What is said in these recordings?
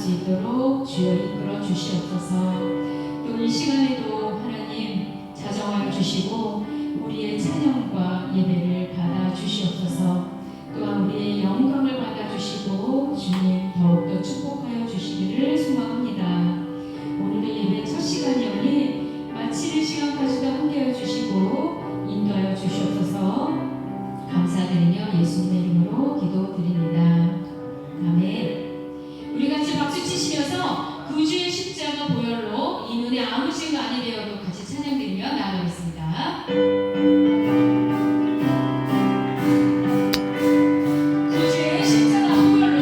수 있도록 주여 이끌어 주시옵소서. 또 이 시간에도 하나님 자정하여 주시고 우리의 찬양과 예배를 받아 주시옵소서. 또한 우리의 영광을 받아 주시고 주님 더욱더 축복하여 주시기를 소망합니다. 오늘의 예배 첫 시간이오니 마치는 시간까지도 함께하여 주시고 인도하여 주시옵소서. 감사드리며 예수님의 이름으로 기도드립니다. 아멘. 우리 같이 박수 치시면서 구주의 십자가 보혈로 이 눈에 아무 죄가 아니 되어도 같이 찬양드리며 나아가겠습니다. 구주의 십자가 보혈로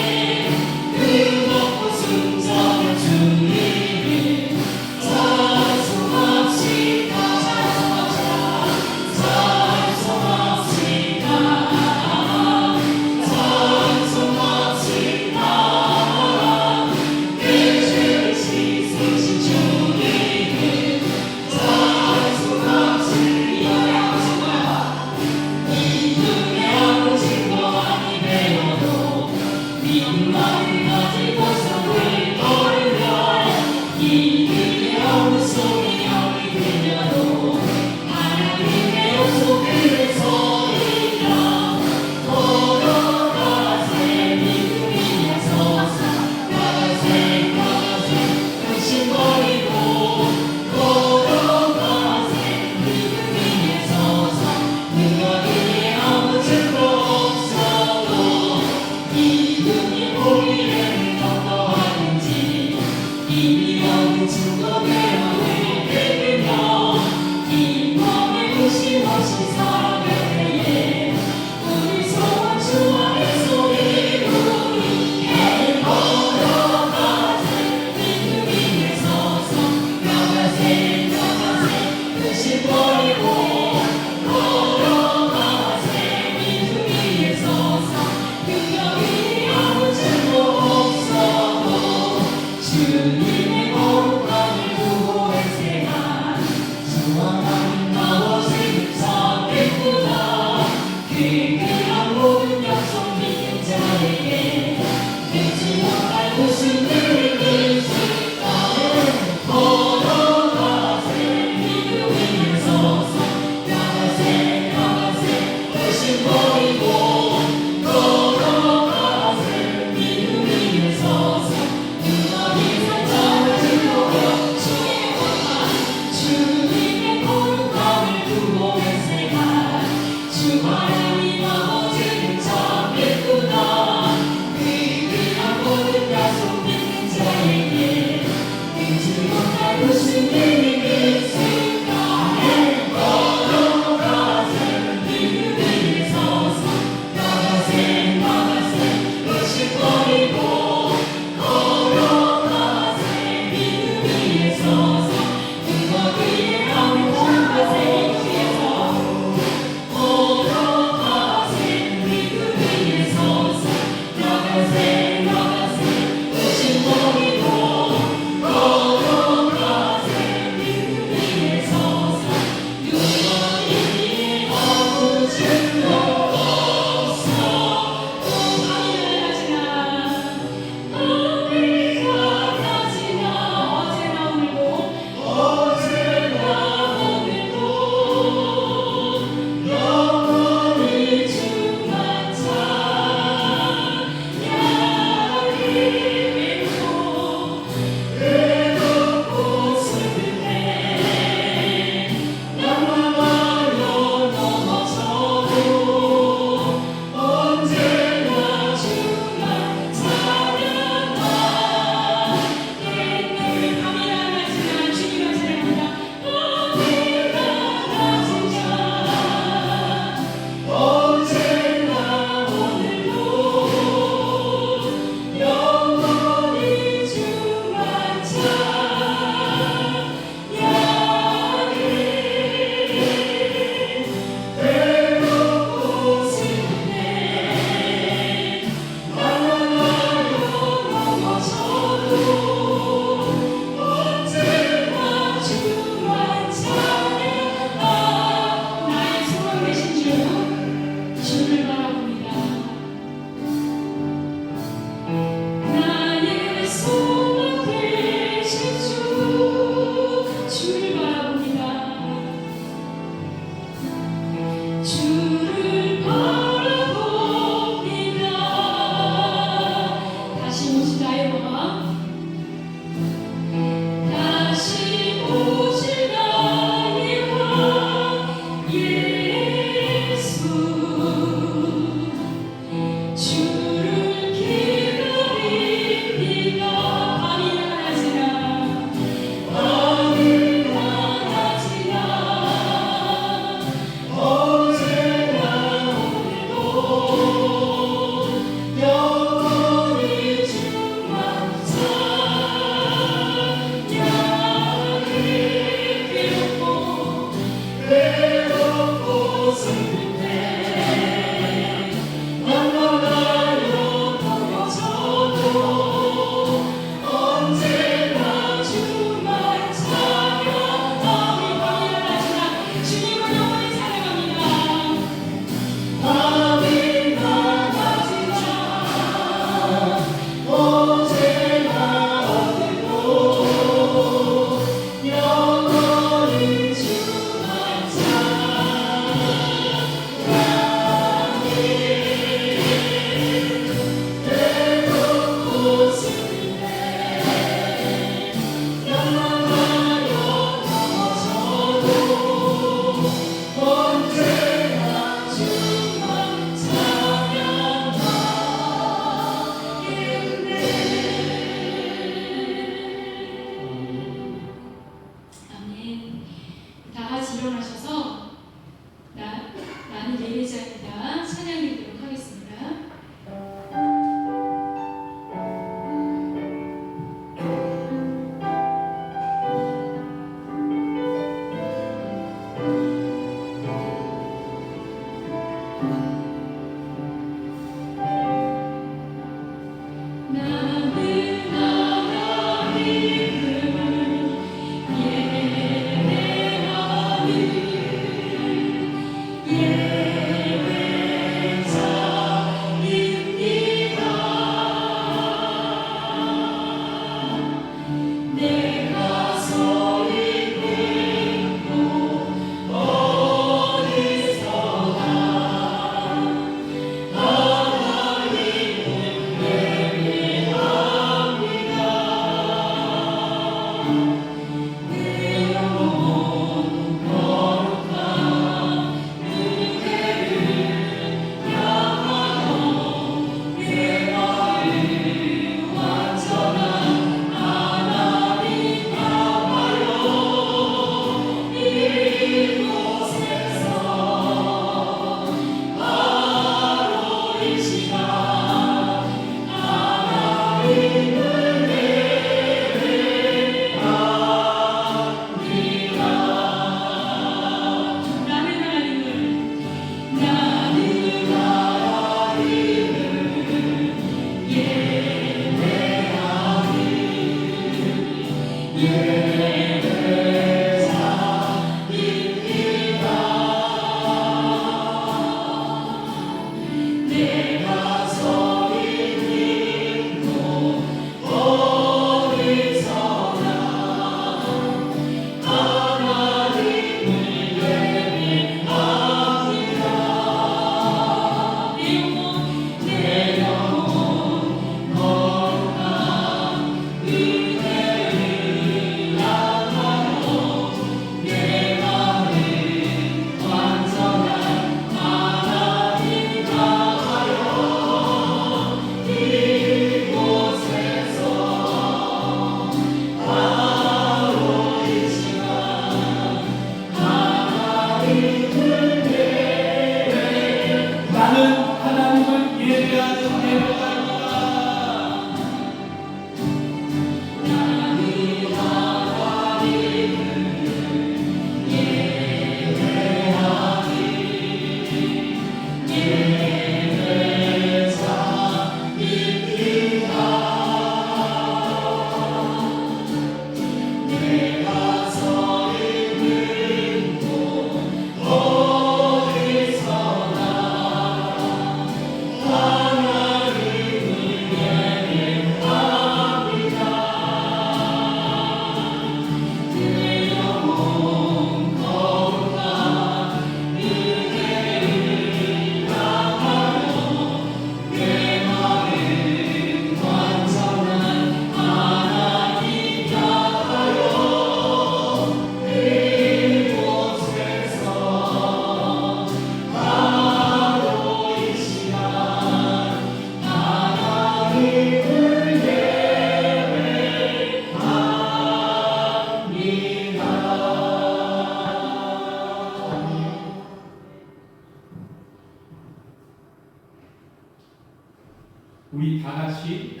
우리 다 같이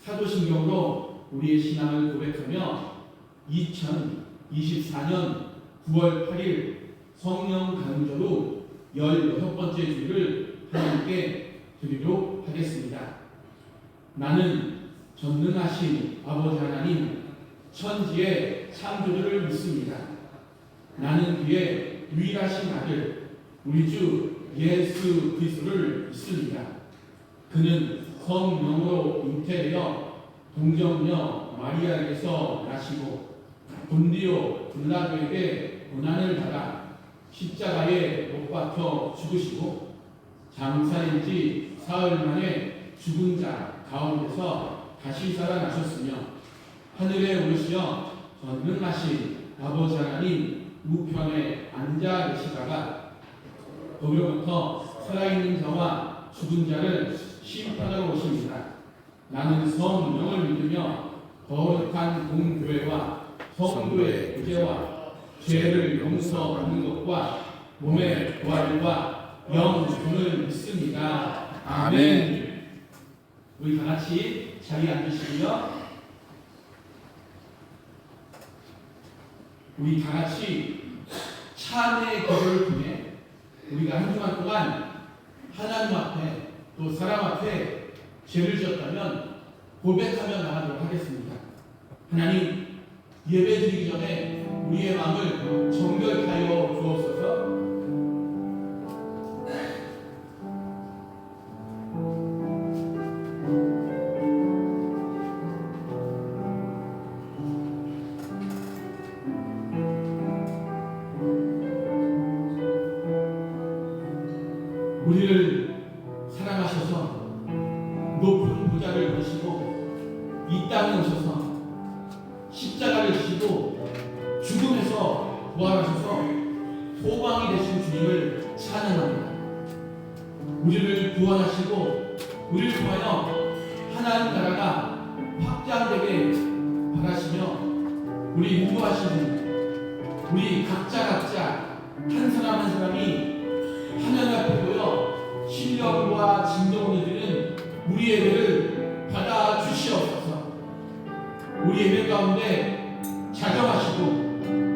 사도신경으로 우리의 신앙을 고백하며 2024년 9월 8일 성령 강조로 16번째 주일을 하나님께 드리도록 하겠습니다. 나는 전능하신 아버지 하나님 천지의 창조주를 믿습니다. 나는 그의 유일하신 아들 우리 주 예수 그리스도를 믿습니다. 그는 성령으로 잉태되어 동정녀 마리아에게서 나시고 본디오 빌라도에게 고난을 받아 십자가에 못 박혀 죽으시고 장사된 지 사흘 만에 죽은 자 가운데서 다시 살아나셨으며 하늘에 오르시어 전능하신 아버지 하나님 우편에 앉아 계시다가 거기로부터 살아있는 자와 죽은 자를 심판하러 오십니다. 나는 성령을 믿으며 거룩한 공교회와 성도의 구제와 죄를 용서받는 것과 몸의 부활과 영생을 믿습니다. 아멘. 우리 다 같이 자리에 앉으시고요. 우리 다 같이 찬의 기도를 통해 우리가 한 주간 동안 하나님 앞에 또 사람 앞에 죄를 지었다면 고백하며 나가도록 하겠습니다. 하나님, 예배 드리기 전에 우리의 마음을 정결케 하여 주옵소서. 우리를 사랑하셔서 높은 보좌를 보시고 이 땅에 오셔서 십자가를 지시고 죽음에서 부활하셔서 소망이 되신 주님을 찬양합니다. 우리를 구원하시고 우리를 통하여 하나님 나라가 확장되게 바라시며 우리 인도하신 분, 우리 각자 한 사람 한 사람이 하나님 앞에 보여 신령과 진정을 드리는 우리 예배를 받아 주시옵소서. 우리 예배 가운데 자정하시고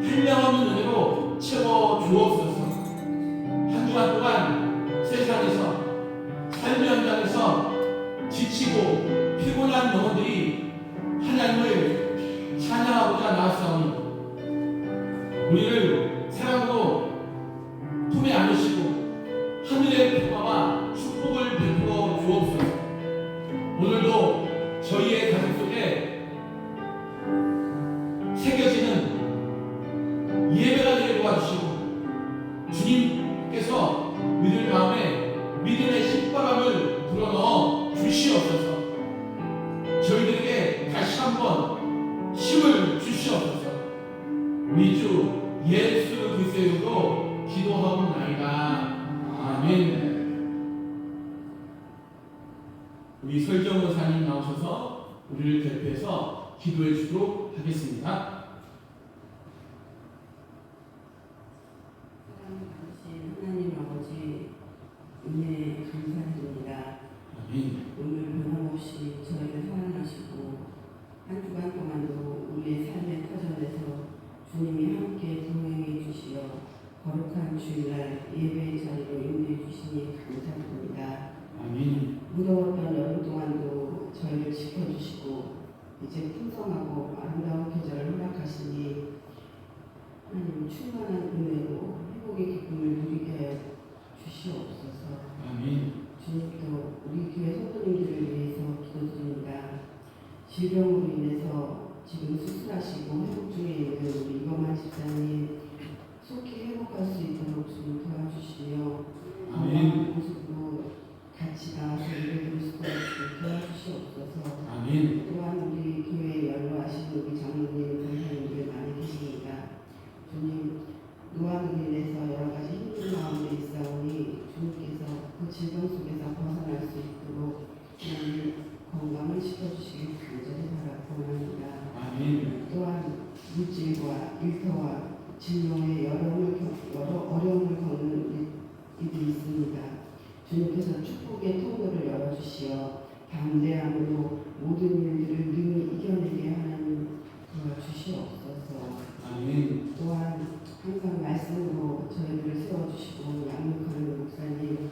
한량없는 은혜로 채워 주옵소서. 한 주간 동안 세상에서 삶의 현장에서 지치고 피곤한 영혼들이 하나님을 찬양하고자 나왔사오니 우리를 사랑으로 품에 안으시고 하늘의 평화와 축복을 베풀어 주옵소서. 오늘도 저희의 가슴 속에 새겨지는 예배가 되게 도와주시고 주님께서 믿을 마음에 믿음의 신바람을 불어넣어 주시옵소서. 저희들에게 다시 한번 힘을 주시옵소서. 우리 주 예수 그리스도의 이름으로 기도하옵나이다. 아멘. 우리 설정 원사님 나오셔서 우리를 대표해서 기도해 주도록 하겠습니다. 사랑하신 하나님 아버지, 은혜 감사드립니다. 아멘. 오늘 변함없이 저희를 사랑하시고 한 주간 동안도 우리의 삶의 터전에서 주님이 함께 동행해 주시어 거룩한 주일날 예배의 자리로 인도해 주시니 감사드립니다. 아멘. 무더웠던 여름 동안도 저희를 지켜주시고 이제 풍성하고 아름다운 계절을 허락하시니 하나님 충만한 은혜로 회복의 기쁨을 누리게 하여 주시옵소서. 아멘. 주님도 우리 교회 성도님들을 위해서 기도드립니다. 질병으로 인해서 지금 수술하시고 회복 중에 있는 우리 이범환 집사님 속히 회복할 수 있도록 주님 도와주시며 건강한 모습으로 같이 나와서 예배 드릴 수 있도록 도와주시옵소서. 아멘. 또한 우리 교회에 연로하신 우리 장로님, 권사님들 많이 계십니다. 주님, 노안으로 인해서 여러 가지 힘든 마음이 있사오니 주님께서 그 질병 속에서 벗어날 수 있도록 하나님 건강을 시켜주시길 간절히 바라옵나이다. 아멘. 또한 물질과 일터와 진로의 여러 어려움을 겪는 이들이 있습니다. 주님께서 축복의 통로를 열어주시어 담대함으로 모든 일들을 능히 이겨내게 하나님 도와주시옵소서. 아멘. 또한 항상 말씀으로 저희들을 세워주시고 양육하는 목사님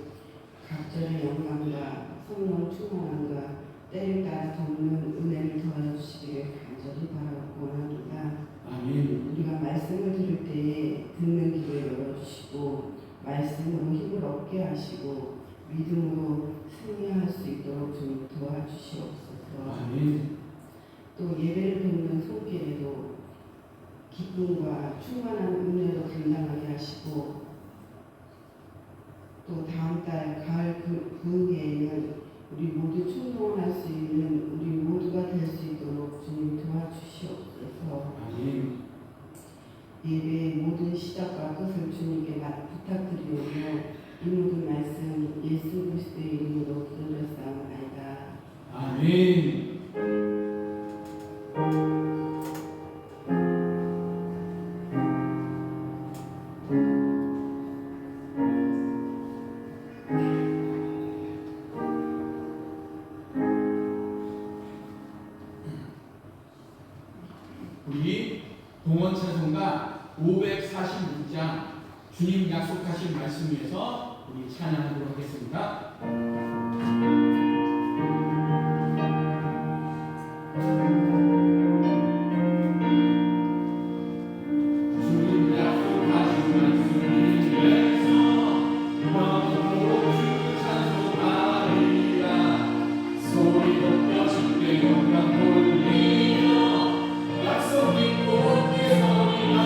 각절의 영광과 성령 충만함과 때를 따라 돕는 은혜를 더하여 주시기를 간절히 바라고 원합니다. 아멘. 우리가 말씀을 들을 때에 듣는 귀를 열어주시고 말씀으로 힘을 얻게 하시고 믿음으로 승리할 수 있도록 좀 도와주시옵소서. 아멘. 또 예배를 듣는 손길에도 기쁨과 충만한 은혜로 감당하게 하시고 또 다음 달 가을 부흥회에는 우리 모두 충동할 수 있는 우리 모두가 될 수 있도록 주님 도와주시옵소서. 아멘. 예배의 모든 시작과 끝을 주님께 부탁드리오며 이 모든 말씀 예수 그리스도의 이름으로 기도드렸사옵나이다. 아멘. 우리 동원 찬송가 546장 주님 약속하신 말씀 위해서 우리 찬양하도록 하겠습니다. 주님 약속하신 말씀 위해서 영원토록 주 찬송하리라. 소리 높여 주께 영광 돌리며 약속 믿고 함께 서리라.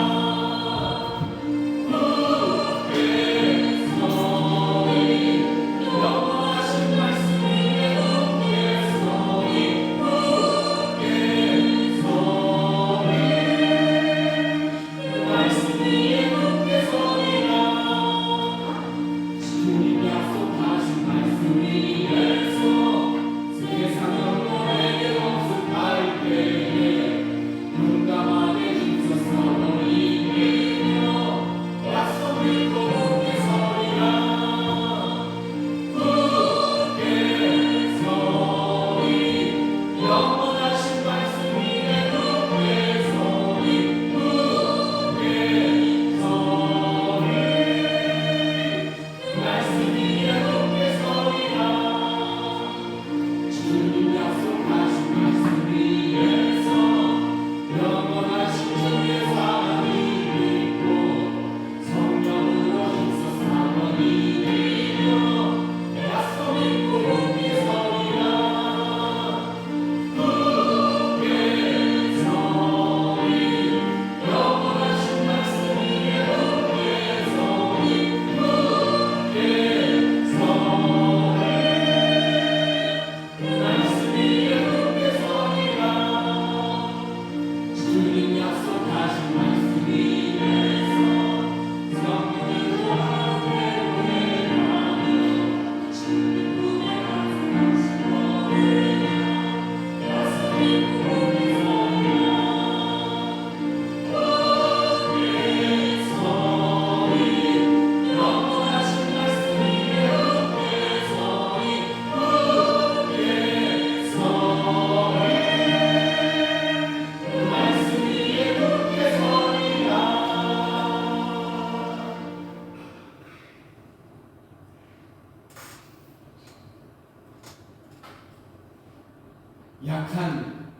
약한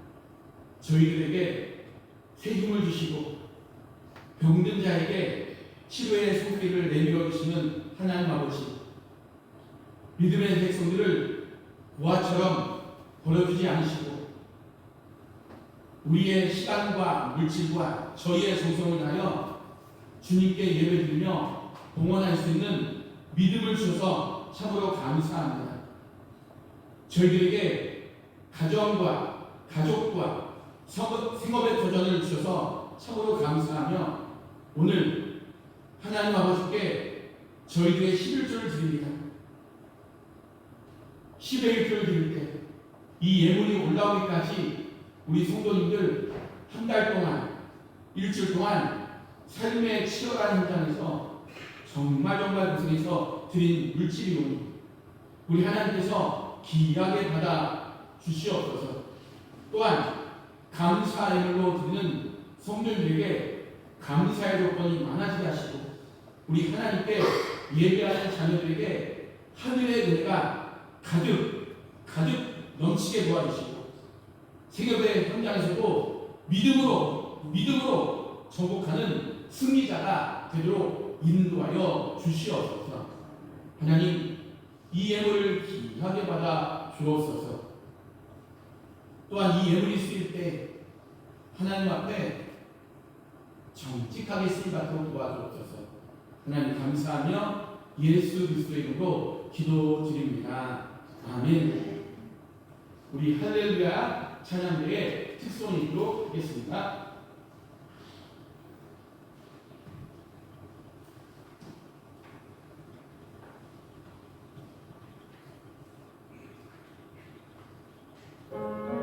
저희들에게 새 힘을 주시고 병든 자에게 치료의 손길을 내밀어 주시는 하나님 아버지, 믿음의 백성들을 보아처럼 버려두지 않으시고 우리의 시간과 물질과 저희의 정성을 다하여 주님께 예배드리며 봉헌할 수 있는 믿음을 주셔서 참으로 감사합니다. 저희들에게 가정과 가족과 생업의 도전을 주셔서 참으로 감사하며 오늘 하나님 아버지께 저희들의 11조를 드립니다. 10의 1조를 드릴 때 이 예물이 올라오기까지 우리 성도님들 한 달 동안 일주일 동안 삶의 치열한 현장에서 정말 고생해서 드린 물질이오니 우리 하나님께서 귀하게 받아 주시옵소서. 또한 감사 예물로 드리는 성도님들에게 감사의 조건이 많아지게 하시고 우리 하나님께 예배하는 자녀들에게 하늘의 은혜가 가득 넘치게 도와주시고 생업의 현장에서도 믿음으로 정복하는 승리자가 되도록 인도하여 주시옵소서. 하나님, 이 예물을 귀하게 받아 주옵소서. 또한 이 예물이 쓰일 때 하나님 앞에 정직하게 쓰임받도록 도와주옵소서. 하나님 감사하며 예수 그리스도의 이름으로 기도드립니다. 아멘. 우리 할렐루야 찬양대의 특송이 있도록 하겠습니다. Oh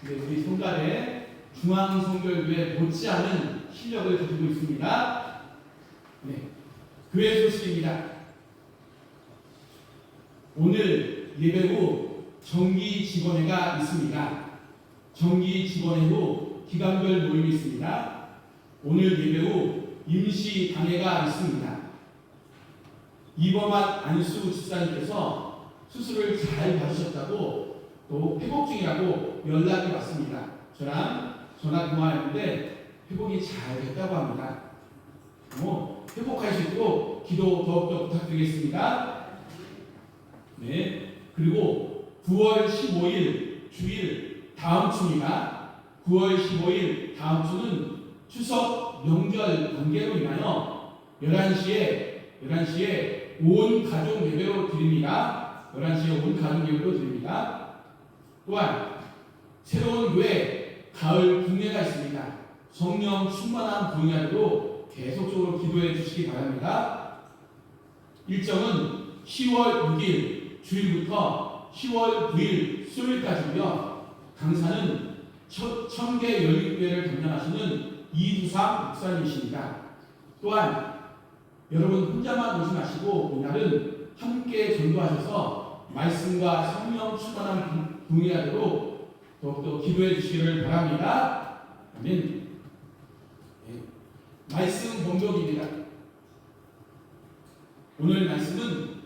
우리 성가대 중앙성결교회 못지않은 실력을 가지고 있습니다. 네, 교회 소식입니다. 오늘 예배 후 정기 직원회가 있습니다. 정기 직원회 후 기간별 모임이 있습니다. 오늘 예배 후 임시 당회가 있습니다. 이범한 안수 집사님께서 수술을 잘 받으셨다고 또 회복 중이라고 연락이 왔습니다. 저랑 전화 통화했는데 회복이 잘 됐다고 합니다. 회복할 수 있도록 기도 더욱더 부탁드리겠습니다. 네, 그리고 9월 15일 주일 다음 주입니다. 9월 15일 다음 주는 추석 명절 관계로 인하여 11시에 온 가족 예배로 드립니다. 11시에 온 가족 예배로 드립니다. 또한 새로운 교회 가을 부흥회가 있습니다. 성령 충만한 부흥회로 계속적으로 기도해 주시기 바랍니다. 일정은 10월 6일 주일부터 10월 9일 수요일까지고요. 강사는 청계 연립교회를 담당하시는 이두상 목사님이십니다. 또한 여러분 혼자만 오지 마시고 이날은 함께 전도하셔서 말씀과 성령 충만한 부흥회하도록 더욱더 기도해 주시기를 바랍니다. 아멘. 네. 말씀 본격입니다. 오늘 말씀은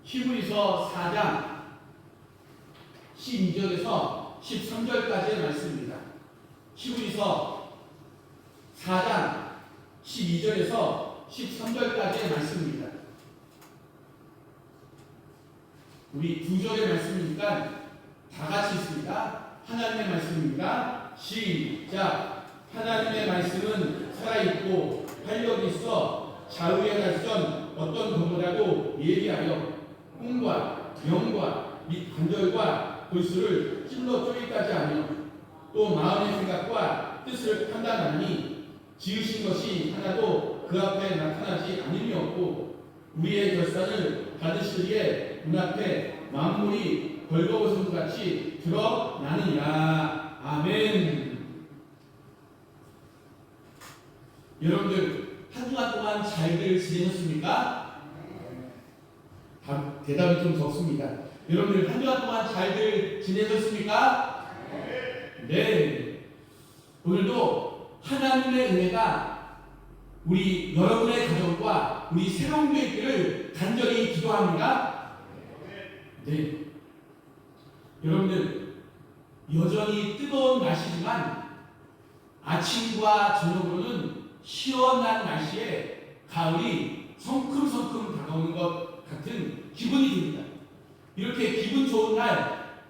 히브리서 4장 12절에서 13절까지의 말씀입니다. 히브리서 4장 12절에서 13절까지의 말씀입니다. 우리 두 절의 말씀이니까 다 같이 있습니다. 하나님의 말씀입니다. 시작. 하나님의 말씀은 살아있고 활력이 있어 좌우의 날선 어떤 것보다도 예리하여 꿈과 명과 및 관절과 골수를 찔러 쪼개까지 하며 또 마음의 생각과 뜻을 판단하니 지으신 것이 하나도 그 앞에 나타나지 않음이 없고 우리의 결산을 받으시기에 눈앞에 만물이 벌거벗은 것 같이 드러나느니라. 아멘. 여러분들 한 주간 동안 잘들 지내셨습니까? 대답이 좀 적습니다. 여러분들 한 주간 동안 잘들 지내셨습니까? 네. 오늘도 하나님의 은혜가 우리 여러분의 가정과 우리 새로운 교회 있기를 간절히 기도합니다. 네. 여러분들 여전히 뜨거운 날씨지만 아침과 저녁으로는 시원한 날씨에 가을이 성큼성큼 다가오는 것 같은 기분이 듭니다. 이렇게 기분 좋은 날,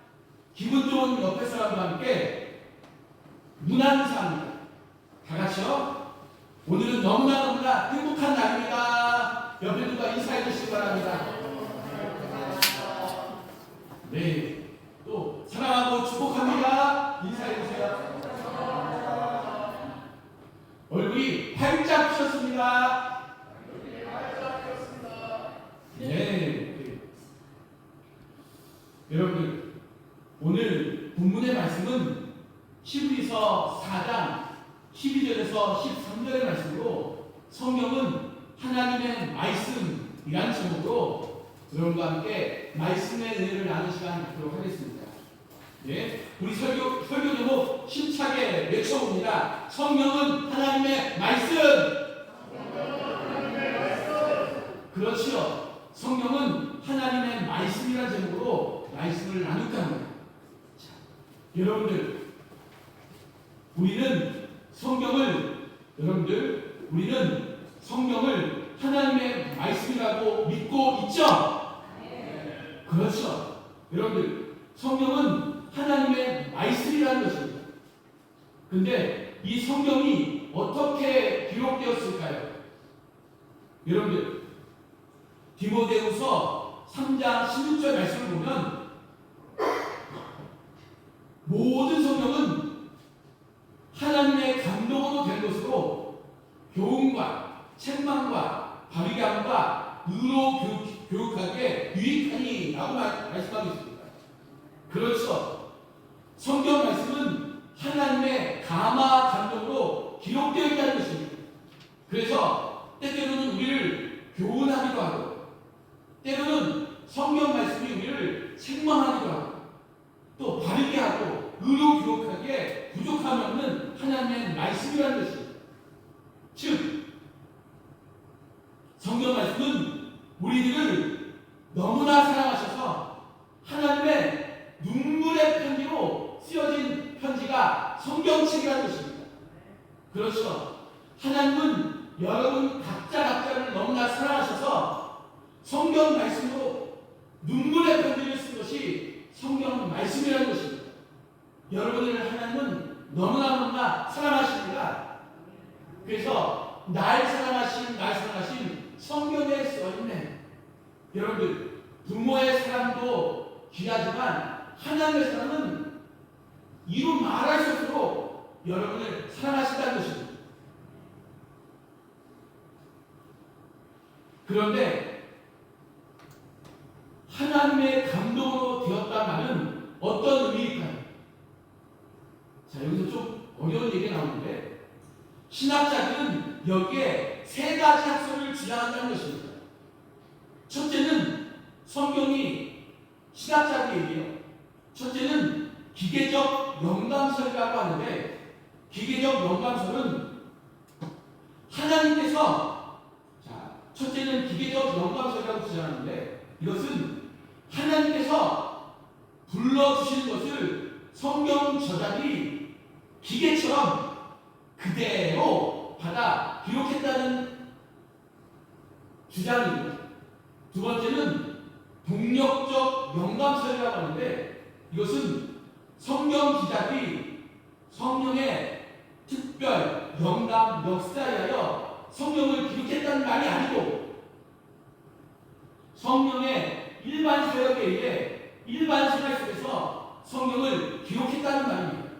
기분 좋은 옆에 사람과 함께 문안사입니다. 다 같이요. 오늘은 너무나 행복한 날입니다. 옆에 누가 인사해 주시기 바랍니다. 네. 또 사랑하고 축복합니다. 인사해 주세요. 얼굴이 활짝 피었습니다. 네. 여러분들 오늘 본문의 말씀은 히브리서 4장 12절에서 13절의 말씀으로 성경은 하나님의 말씀이라는 제목으로 여러분과 함께 말씀의 은혜를 나누는 시간 갖도록 하겠습니다. 네, 우리 설교 제목 힘차게 외쳐봅니다. 성경은 하나님의 말씀. 그렇지요. 성경은 하나님의 말씀이라는 제목으로 말씀을 나눌까 합니다. 자, 여러분들 우리는 성경을 하나님의 말씀이라고 믿고 있죠? 그렇죠. 여러분들 성경은 하나님의 말씀이라는 것입니다. 근데 이 성경이 어떻게 기록되었을까요? 여러분들 디모데후서 3장 16절 말씀을 보면 모든 성경은 하나님의 감동으로 된 것으로 교훈과 책망과 바르게 함과 의로 교육하기에 유익하니 라고 말씀하고 있습니다. 그렇죠. 성경 하나님의 감화 감동으로 기록되어 있다는 것입니다. 그래서 때때로는 우리를 교훈하기도 하고, 때로는 성경 말씀이 우리를 책망하기도 하고, 또 바르게 하고 의로 기록하기에 부족함이 없는 하나님의 말씀이라는 것입니다. 즉 성경 말씀은 우리들을 너무나 사랑하셔서 하나님의 눈물의 편지로 쓰여진 편지가 성경책이라는 것입니다. 그렇죠. 하나님은 여러분 각자를 너무나 사랑하셔서 성경 말씀으로 눈물의 편지를 쓴 것이 성경 말씀이라는 것입니다. 여러분을 하나님은 너무나 사랑하십니다. 그래서 날 사랑하신 성경에 써있네. 여러분들, 부모의 사랑도 귀하지만 하나님의 사랑은 이루 말할 수 없도록 여러분을 사랑하신다는 것입니다. 그런데 하나님의 감동으로 되었다는 말은 어떤 의미일까요? 자, 여기서 좀 어려운 얘기가 나오는데, 신학자들은 여기에 세 가지 학설을 주장한다는 것입니다. 첫째는 성경이 신학자들의 얘기예요. 첫째는 기계적 영감설이라고 하는데, 기계적 영감설은 하나님께서, 자, 첫째는 기계적 영감설이라고 주장하는데, 이것은 하나님께서 불러주시는 것을 성경 저자들이 기계처럼 그대로 받아 기록했다는 주장입니다. 두 번째는 동력적 영감설이라고 하는데, 이것은 성경 기자들이 성령의 특별 영감 역사에 하여 성경을 기록했다는 말이 아니고, 성령의 일반 사역에 의해 일반 생활 속에서 성경을 기록했다는 말입니다.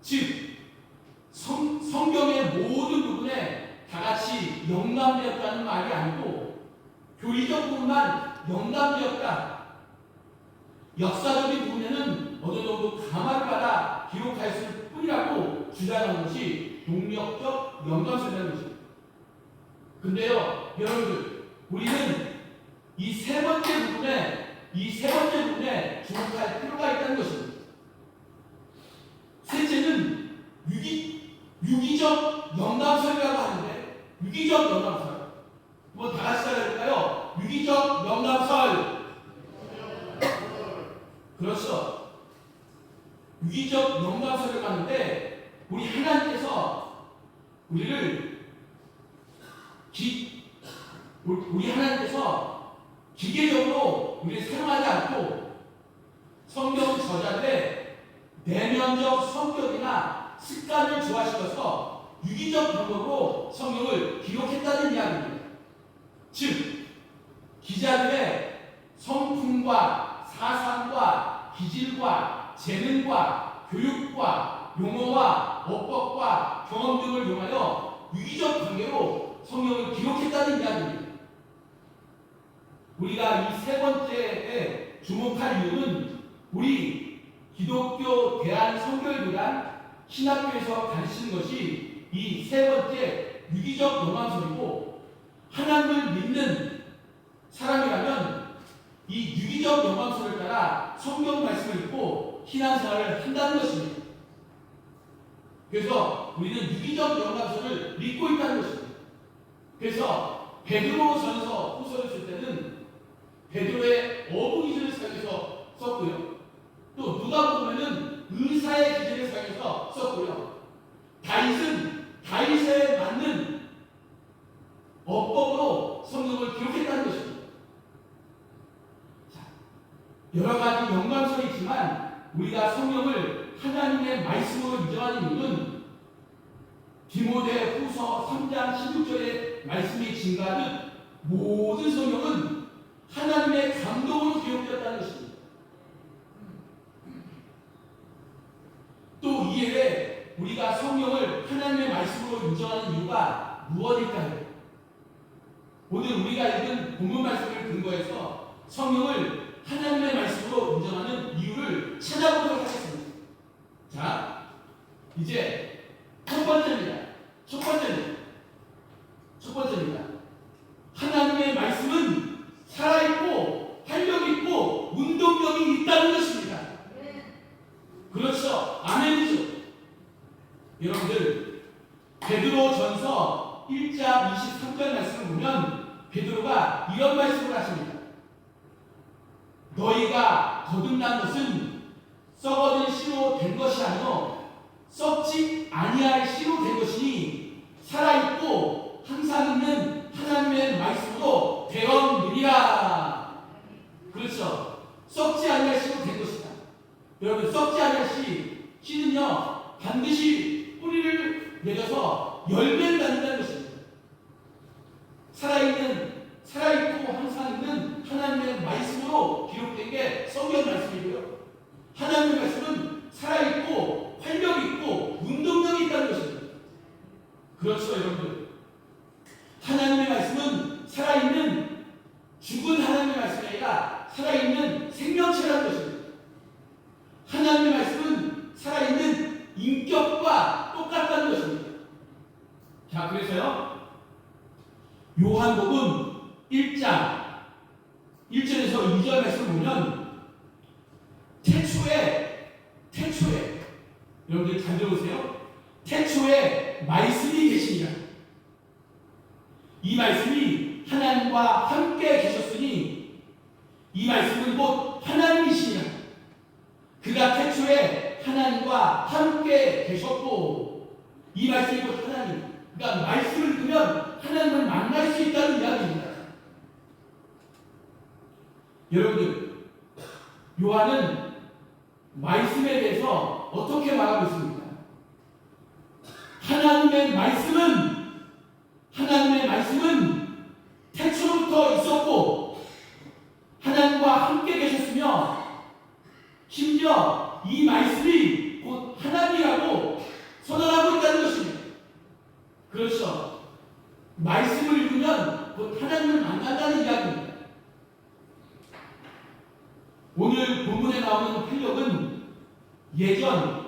즉 성경의 모든 부분에 다같이 영감되었다는 말이 아니고, 교리적 부분만 영감되었다, 역사적인 부분에는 어느 정도 감화를 받아 기록했을 뿐이라고 주장하는 것이 동력적 영감설이라는 것입니다. 근데요, 여러분들, 우리는 이 세 번째 부분에 주목할 필요가 있다는 것입니다. 셋째는 유기적 영감설이라고 하는데, 유기적 영감설, 뭐 다 같이 따라할까요? 유기적 영감설. 그렇죠. 유기적 영감설을 하는데, 우리 하나님께서 기계적으로 우리를 사용하지 않고 성경 저자들의 내면적 성격이나 습관을 조화시켜서 유기적 방법으로 성경을 기록했다는 이야기입니다. 즉, 기자들의 성품과 사상과 기질과 재능과 교육과 용어와 어법과 경험 등을 이용하여 유기적 관계로 성경을 기록했다는 이야기입니다. 우리가 이 세 번째에 주목할 이유는 우리 기독교 대한성결교단 신학교에서 가르치는 것이 이 세 번째 유기적 영감설이고, 하나님을 믿는 사람이라면 이 유기적 영감설을 따라 성경 말씀을 읽고 신앙생활을 한다는 것입니다. 그래서 우리는 유기적 영감설을 믿고 있다는 것입니다. 그래서 베드로전서 후서를 쓸 때는 베드로의 어부기질을 사용해서 썼고요, 또 누가복음에는 의사의 기질을 사용해서 썼고요, 다윗은 다윗에 맞는 어법으로 성경을 기록했다는 것입니다. 자, 여러 가지 영감설이 있지만 우리가 성경을 하나님의 말씀으로 인정하는 이유는 디모데 후서 3장 16절의 말씀이 증가하듯 모든 성경은 하나님의 감동으로 기록되었다는 것입니다. 또 이에 우리가 성경을 하나님의 말씀으로 인정하는 이유가 무엇일까요? 오늘 우리가 읽은 본문 말씀을 근거해서 성경을 하나님의 말씀으로 인정하는 이유를 찾아보도록 하겠습니다. 자, 이제 첫 번째입니다. 첫 번째입니다. 하나님의 말씀은 살아있고 활력있고 운동력이 있다는 것입니다. 그렇죠. 아멘이죠. 여러분들 베드로전서 1장 23절 말씀을 보면 베드로가 이런 말씀을 하십니다. 너희가 거듭난 것은 썩어진 씨로 된 것이 아니요 썩지 아니할 씨로 된 것이니 살아있고 항상 있는 하나님의 말씀으로 되었느니라. 그렇죠. 썩지 아니할 씨로 된 것이다. 여러분 썩지 아니할 씨는요 반드시 뿌리를 맺어서 열매를 낳는다는 것입니다. 살아있고 항상 있는 하나님의 말씀으로 기록된 게 성경 말씀이고요. 하나님의 말씀은 살아있고 활력있고 운동력이 있다는 것입니다. 그렇죠 여러분들. 하나님의 말씀은 살아있는 죽은 하나님의 말씀이 아니라 살아있는 생명체라는 것입니다. 하나님의 말씀은 살아있는 인격과 똑같다는 것입니다. 자, 그래서요 요한복음 1장 1절에서 2절 말씀을 보면 태초에 여러분들 잘 들어보세요. 태초에 말씀이 계시니라. 이 말씀이 하나님과 함께 계셨으니 이 말씀은 곧 하나님이시니라. 그가 태초에 하나님과 함께 계셨고 이 말씀이 곧 하나님. 그러니까 말씀을 듣면 하나님을 만날 수 있다는 이야기입니다. 여러분들 요한은 말씀에 대해서 어떻게 말하고 있습니까? 하나님의 말씀은 태초부터 있었고 하나님과 함께 계셨으며 심지어 이 말씀이 곧 하나님이라고 선언하고 있다는 것입니다. 그렇죠. 말씀을 읽으면 곧 하나님을 만난다는 이야기입니다. 오늘 본문에 나오는 활력은 예전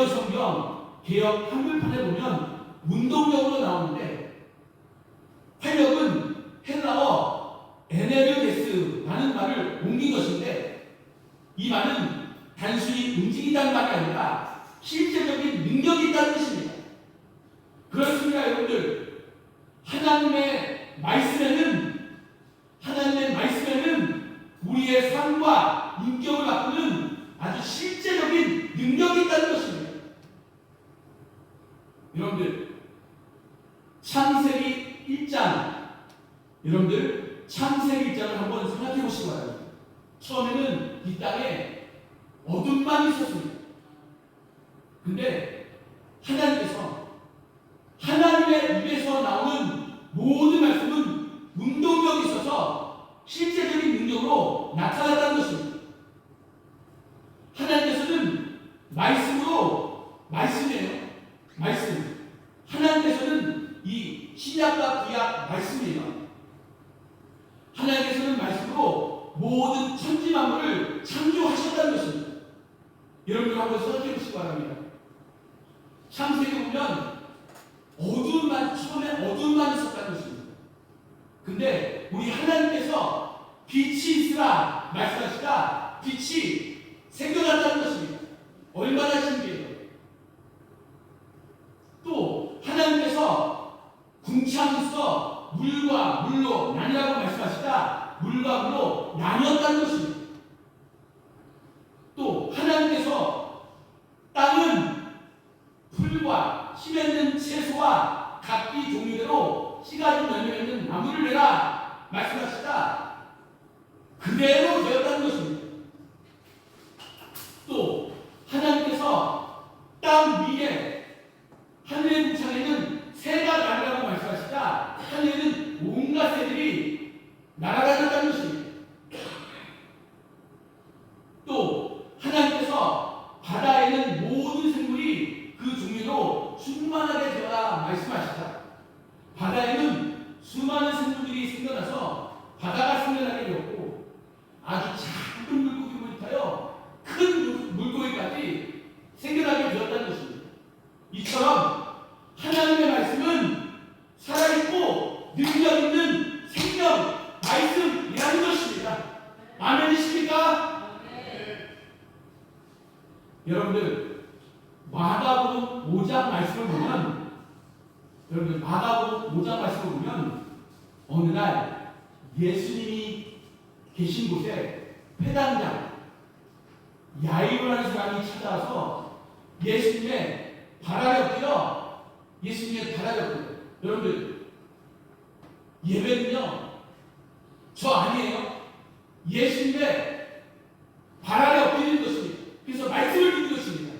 성경 개역 한글판에 보면 운동력으로 나오는데 활력은 헬라어 에네르게스라는 말을 옮긴 것인데 이 말은 단순히 움직이다는 말이 아니라 실제적인 능력이 있다는 뜻입니다. 그렇습니다 여러분들. 하나님의 말씀에는 우리의 삶과 인격을 바꾸는 아주 실제적인 능력이 있다는 것입니다. 여러분들 창세기 1장을 한번 생각해 보시기 바랍니다. 처음에는 이 땅에 어둠만 있었습니다. 근데 하나님의 입에서 나오는 모든 말씀은 운동력이 있어서 실제적인 능력으로 나타났다는 것입니다. 하나님께서는 말씀이에요. 하나님께서는 이 신약과 구약 말씀이에요. 하나님께서는 말씀으로 모든 천지 만물을 창조하셨다는 것입니다. 여러분들 한번 생각해 보시기 바랍니다. 창세기 보면 처음에 어둠만 있었다는 것입니다. 근데 우리 하나님께서 빛이 있으라 말씀하시다 빛이 생겨났다는 것입니다. 얼마나 신기해요. 또 하나님께서 궁창있어 물과 물로 나뉘라고 말씀하시다 물과 물로 나뉘었다는 것입니다. 또 하나님께서 땅은 풀과 힘있는 채소와 각기 종류대로 씨가지 열매 있는 나무를 내라 말씀하시다 그대로 되었다는 것입니다. 또 하나님께서 땅 위에 하늘의 궁창에는 새가 날아가고 말씀하시다 하늘에는 온갖 새들이 날아다녔다는 것입니다. 또 하나님께서 바다에는 모든 생물이 그 종류로 충만하게 되어라 말씀하시다 바다에는 수많은 생물들이 생겨나서 바다가 생겨나게 되었고 아주 여러분들 마가복음 5장 말씀을 보면 어느 날 예수님이 계신 곳에 회당장 야이로라는 사람이 찾아와서 예수님의 발아래 엎드려 여러분들 예배는요 저 아니에요. 예수님의 발아래 엎드리는 것입니다. 그래서 말씀을 듣는 것입니다.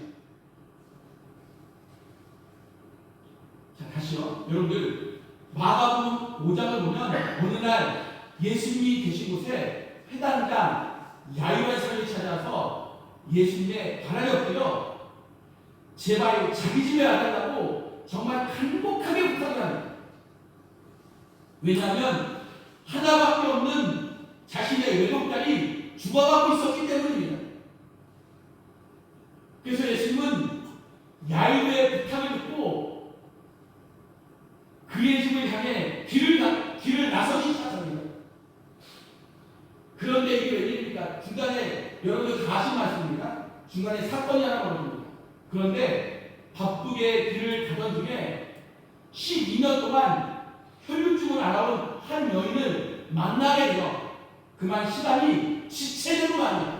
자, 다시요. 여러분들 마가복음 5장을 보면 어느 날 예수님이 계신 곳에 회당장 야이로의 사람이 찾아와서 예수님의 발아래 엎드려 제발 자기 집에 와달라고 정말 간곡하게 부탁을 합니다. 왜냐하면 하나밖에 없는 자신의 외동딸이 죽어가고 있었기 때문입니다. 그래서 예수님은 야이로의 부탁을 듣고 그의 집을 향해 길을 나서기 시작합니다. 그런데 이게 웬일입니까? 중간에 여러분들 다 아신 말씀입니다. 중간에 사건이 하나 벌어집니다. 그런데 바쁘게 길을 가던 중에 12년 동안 혈육증을 알아온 한 여인을 만나게 되어 그만 시간이 지체되고 맙니다.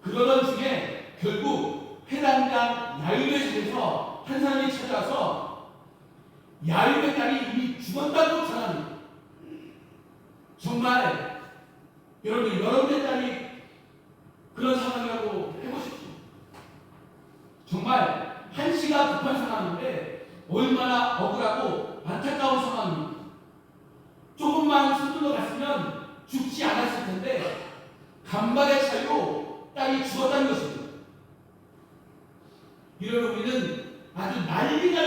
그러던 중에 결국 회당장 야이로의 집에서 한 사람이 찾아와서 야이로의 딸이 이미 죽었다고 전합니다. 정말 여러분의 딸이 그런 상황이라고 해보십시오. 정말 한시가 급한 상황인데 얼마나 억울하고 안타까운 상황입니다. 조금만 서둘러 갔으면 죽지 않았을 텐데 간발의 차이로 딸이 죽었다는 것입니다. 이런 우리는 아주 난리가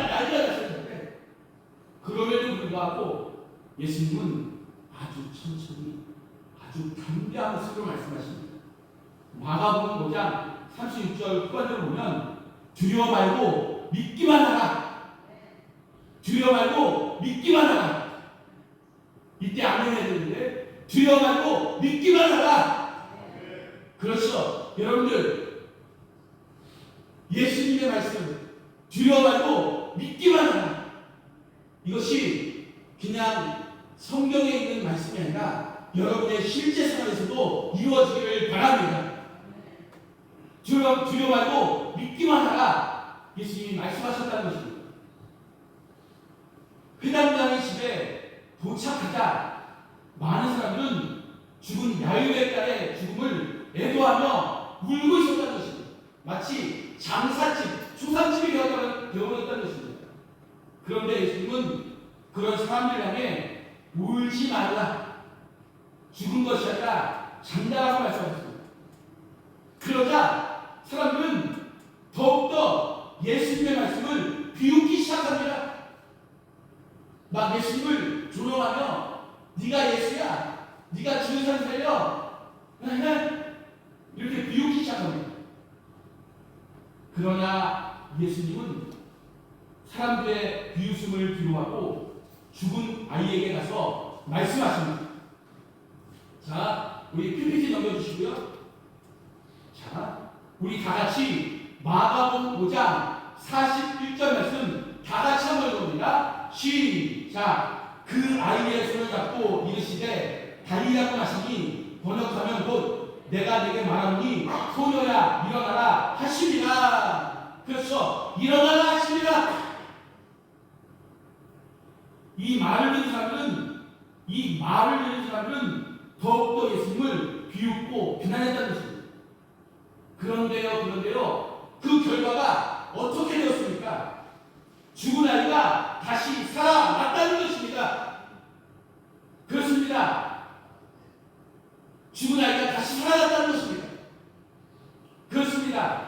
났었는데 그럼에도 불구하고 예수님은 아주 천천히 아주 담대한 모습으로 말씀하십니다. 마가복음 5장 36절 후반절을 보면 두려워 말고 믿기만 하라. 두려워 말고 믿기만 하라. 이때 아멘 해야 되는데 두려워 말고 믿기만 하라. 그렇죠. 여러분들 예수님의 말씀 두려워 말고 믿기만 하라. 이것이 그냥 성경에 있는 말씀이 아니라 여러분의 실제 생활에서도 이루어지기를 바랍니다. 두려워 말고 믿기만 하라. 예수님이 말씀하셨다는 것입니다. 회당장의 집에 도착하자 많은 사람들은 죽은 야이로의 딸의 죽음을 애도하며 울고 있었다는 것입니다. 마치 장사집, 초상집이 되어버렸다는 것입니다. 그런데 예수님은 그런 사람들 향해 울지 말라. 죽은 것이 아니라 잔다라고 말씀하셨습니다. 그러자 사람들은 더욱더 예수님의 말씀을 비웃기 시작합니다. 막 예수님을 조롱하며 네가 예수야, 네가 죽은 사람 살려, 이렇게 비웃기 시작합니다. 그러나 예수님은 사람들의 비웃음을 뒤로하고 죽은 아이에게 가서 말씀하십니다. 자, 우리 PPT 넘겨주시고요. 자, 우리 다 같이 마가복음 5장 41절 말씀 다 같이 한번 읽어봅니다. 시작. 그 아이의 손을 잡고 이르시되 달리라고 하시니 번역하면 곧 내가 내게 말하노니 소녀야 일어나라 하시리라. 그렇죠. 일어나라 하시리라. 이 말을 듣는 사람들은 더욱더 예수님을 비웃고 비난했다는 것입니다. 그런데요, 그 결과가 어떻게 되었습니까? 죽은 아이가 다시 살아났다는 것입니다. 그렇습니다. 죽은 아이가 다시 살아났다는 것입니다. 그렇습니다.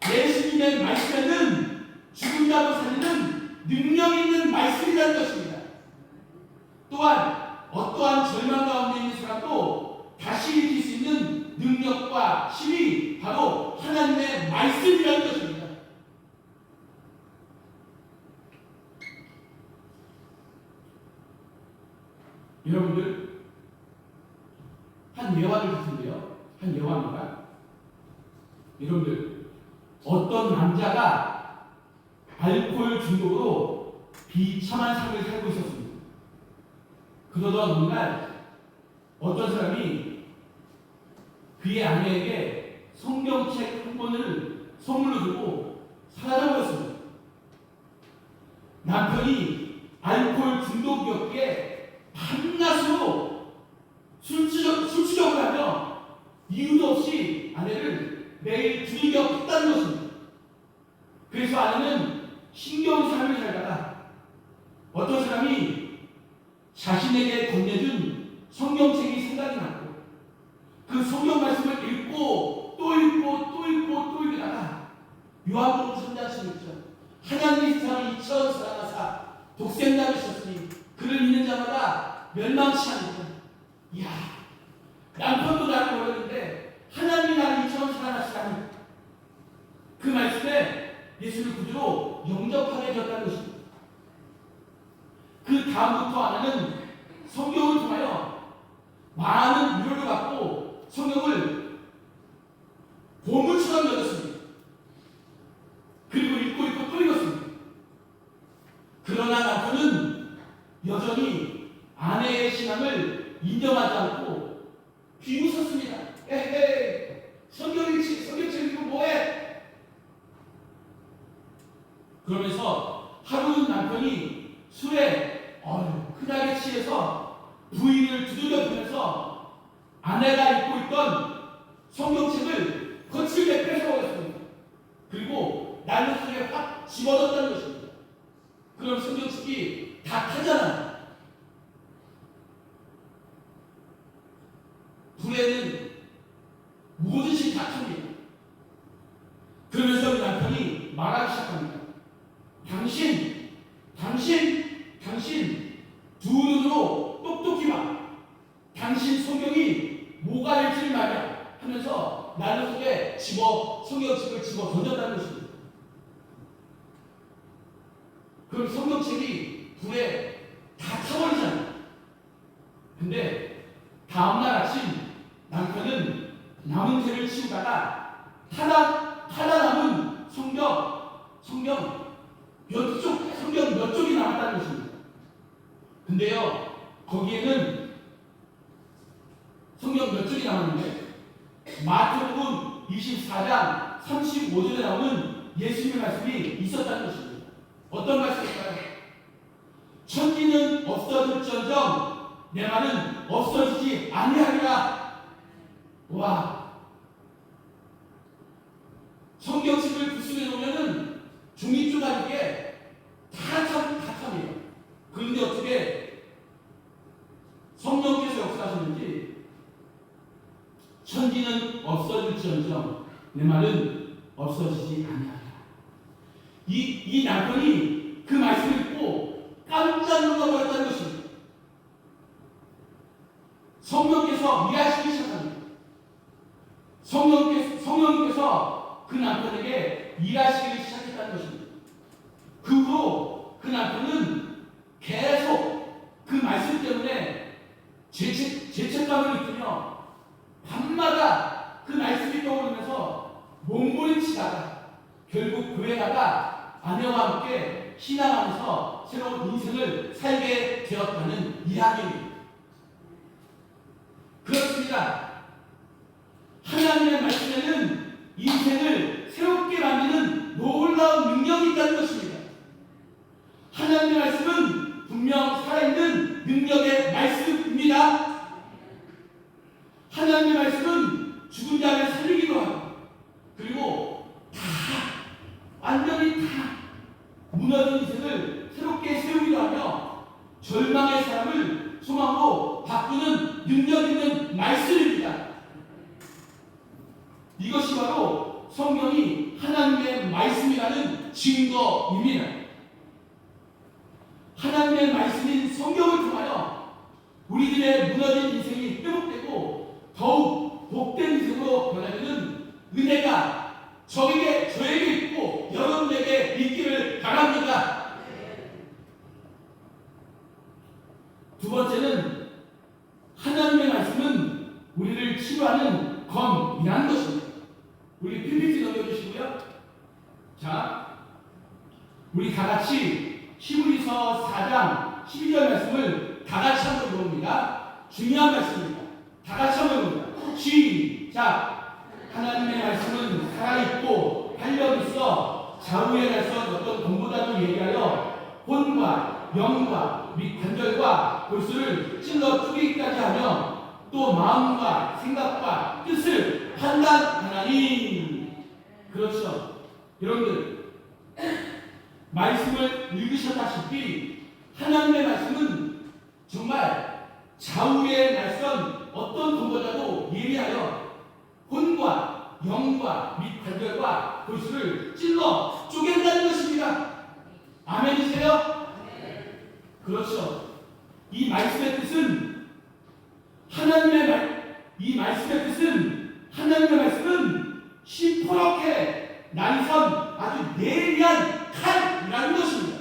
예수님의 말씀에는 죽은 자도 살리는 능력 있는 말씀이라는 것입니다. 또한 어떠한 절망 가운데 있는 사람도 다시 일으킬 수 있는 능력과 힘이 바로 하나님의 말씀이라는 것입니다. 여러분들 한 예화를 같은데요. 한 예화 나옵니다. 여러분들, 어떤 남자가 알코올 중독으로 비참한 삶을 살고 있었습니다. 그러던 어느 날 어떤 사람이 그의 아내에게 성경책 한 권을 선물로 주고 사라져버렸습니다. 남편이 알코올 중독이었기에 밤낮으로 술취적을 하며 이유도 없이 아내를 매일 두들겨 팼다는 것입니다. 그래서 아내는 신겨운 삶을 살다가 어떤 사람이 자신에게 건네준 성경책이 생각이 났고 그 성경 말씀을 읽고 또 읽고 또 읽고 또 읽다가 요한복음 3장 16절 하나님이 세상을 이처럼 사랑하사 독생자를 주셨으니 그를 믿는 자마다 멸망치 않는다. 이야, 남편도 나를 버렸는데 하나님이 나를 이처럼 사랑하시다니. 그 말씀에 예수를 구주로 영접하게 되었다는 것입니다. 그 다음부터 아내는 성경을 통하여 많은 위로를 받고 성경을 보물처럼 여겼습니다. 그리고 읽고 또 읽었습니다. 그러나 남편은 여전히 아내의 신앙을 인정하지 않고 비웃었습니다. 에헤이, 성경책 읽고 뭐해? 그러면서 하루 남편이 술에 흔하게 취해서 부인을 두들겨주면서 아내가 읽고 있던 성경책을 거칠게 뺏어버렸습니다. 그리고 난로 속에 확 집어넣었다는 것입니다. 그럼 성경책이 다 타잖아요. 불에는 모든 다 탑니다. 그러면서 남편이 말하기 시작합니다. 당신 두 눈으로 똑똑히 봐. 당신 성경이 뭐가 될지 말이야 하면서 난로 속에 성경책을 집어 던졌다는 것입니다. 그럼 성경책이 불에 다 타버리잖아요. 근데 다음날 아침 남편은 남은 죄를 치우다가 타다 남은 성경 몇 쪽이 남았다는 것입니다. 근데요, 거기에는 성경 몇 쪽이 남았는데 마태복음 24장 35절에 나오는 예수님의 말씀이 있었다는 것입니다. 어떤 말씀일까요? 천지는 없어질지언정 내 말은 없어지지 아니하리라. 와, 성경책을 구석에 놓으면은 종이 쪼가리게 다 탑이에요. 그런데 어떻게 성령께서 역사하셨는지 천지는 없어질지언정 내 말은 없어지지 아니하리라. 이 남편이 그 말씀을 읽고 깜짝 놀라버렸다는 것입니다. 성령께서 일하시기 시작합니다. 성령께서 그 남편에게 일하시기 시작했다는 것입니다. 그 후로 그 남편은 계속 그 말씀 때문에 죄책감을 느끼며 밤마다 그 말씀이 떠오르면서 몸부림치다가 결국 교회 가가 아내와 함께 신앙하면서 새로운 인생을 살게 되었다는 이야기입니다. 그렇습니다. 하나님의 말씀에는 인생을 새롭게 만드는 놀라운 능력이 있다는 것입니다. 하나님의 말씀은 분명 살아있는 능력의 말씀입니다. 하나님의 말씀은 죽은 자를 살리기도 하고 그리고 완전히 무너진 인생을 새롭게 세우기도 하며 절망의 사람을 소망으로 바꾸는 능력 있는 말씀입니다. 이것이 바로 성경이 하나님의 말씀이라는 증거입니다. 하나님의 말씀인 성경을 통하여 우리들의 무너진 인생이 회복되고 더욱 복된 인생으로 변하려는 은혜가 저에게 있고 여러분에게 있기를 바랍니다. 두 번째는 하나님의 말씀은 우리를 치유하는 검이라는 우리 PPT 넘겨주시고요. 자, 우리 다 같이 히브리서 4장 12절 말씀을 다 같이 한번 읽어봅니다. 중요한 말씀입니다. 다 같이 한번 읽어봅니다. 시작. 하나님의 말씀은 살아있고 활력있어 좌우의 날선 어떤 검보다도 예리하여 혼과 영과 및 관절과 골수를 찔러 쪼개기까지 하며 또 마음과 생각과 뜻을 판단하나니. 그렇죠. 여러분들 말씀을 읽으셨다시피 하나님의 말씀은 정말 좌우의 날선 어떤 검보다도 예리하여 혼과 영과 및 관절과 골수를 찔러 쪼갠다는 것입니다. 아멘이세요? 그렇죠. 이 말씀의 뜻은 이 말씀의 뜻은 하나님의 말씀은 시퍼렇게 날선 아주 예리한 칼이라는 것입니다.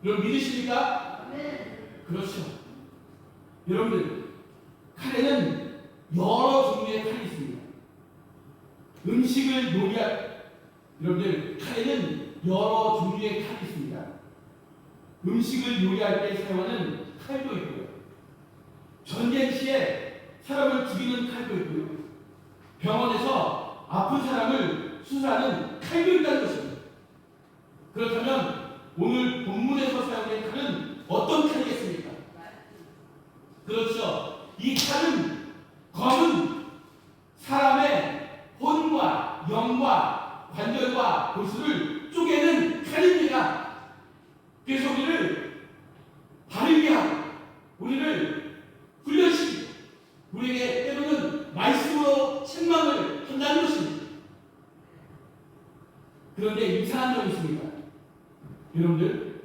여러분 믿으십니까? 그렇죠. 여러분들 칼에는 여러 종류의 칼이 있습니다. 음식을 요리할 여러분들 칼에는 여러 종류의 칼이 있습니다. 음식을 요리할 때 사용하는 칼도 있고요. 전쟁 시에 사람을 죽이는 칼도 있고요. 병원에서 아픈 사람을 수술하는 칼도 있다는 것입니다. 그렇다면 오늘 본문에서 사용된 칼은 어떤 칼이겠습니까? 그렇죠. 이 칼은 검은 사람의 혼과 영과 관절과 골수를 쪼개는 칼입니다. 그래서 우리를 바르게 하고 우리를 훈련시키고 우리에게 때로는 말씀으로 책망을 한다는 것입니다. 그런데 이상한 점이 있습니다. 여러분들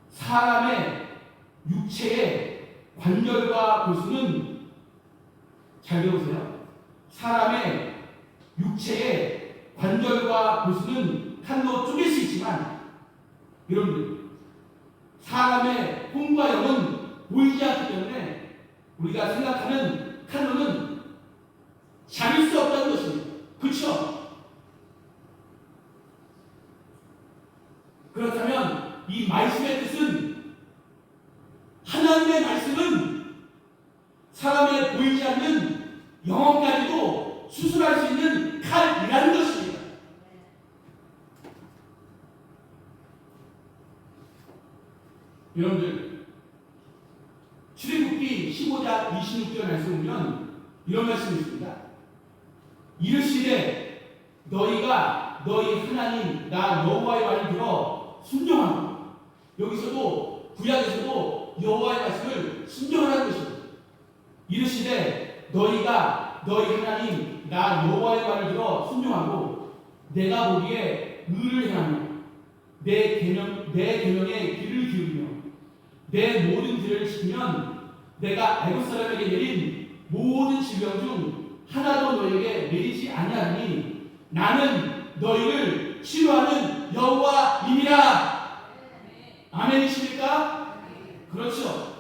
사람의 육체의 관절과 골수는 잘 들어보세요. 사람의 육체의 관절과 골수는 칼로 쪼갤 수 있지만 여러분들 사람의 혼과 영은 보이지 않기 때문에 우리가 생각하는 칼로는 자를 수 없다는 것입니다. 그렇죠? 그렇다면 이 말씀의 뜻은 하나님의 말씀은 사람의 보이지 않는 영혼까지도 수술할 수 있는 칼이라는 것입니다. 여러분들 출애굽기 15장 26절 말씀 보면 이런 말씀이 있습니다. 이르시되 너희가 너희 하나님 나 여호와의 말을 들어 순종하고 여기서도 구약에서도 여호와의 말씀을 순종하라는 것입니다. 이르시되 너희가 너희 하나님 나 여호와의 말을 들어 순종하고 내가 보기에 의를 행하며 내 계명에 귀를 기울이며 내 모든 길을 지키면 내가 애굽 사람에게 내린 모든 질병 중 하나도 너에게 내리지 아니하니 나는 너희를 치료하는 여호와임이라. 아멘이십니까? 그렇죠.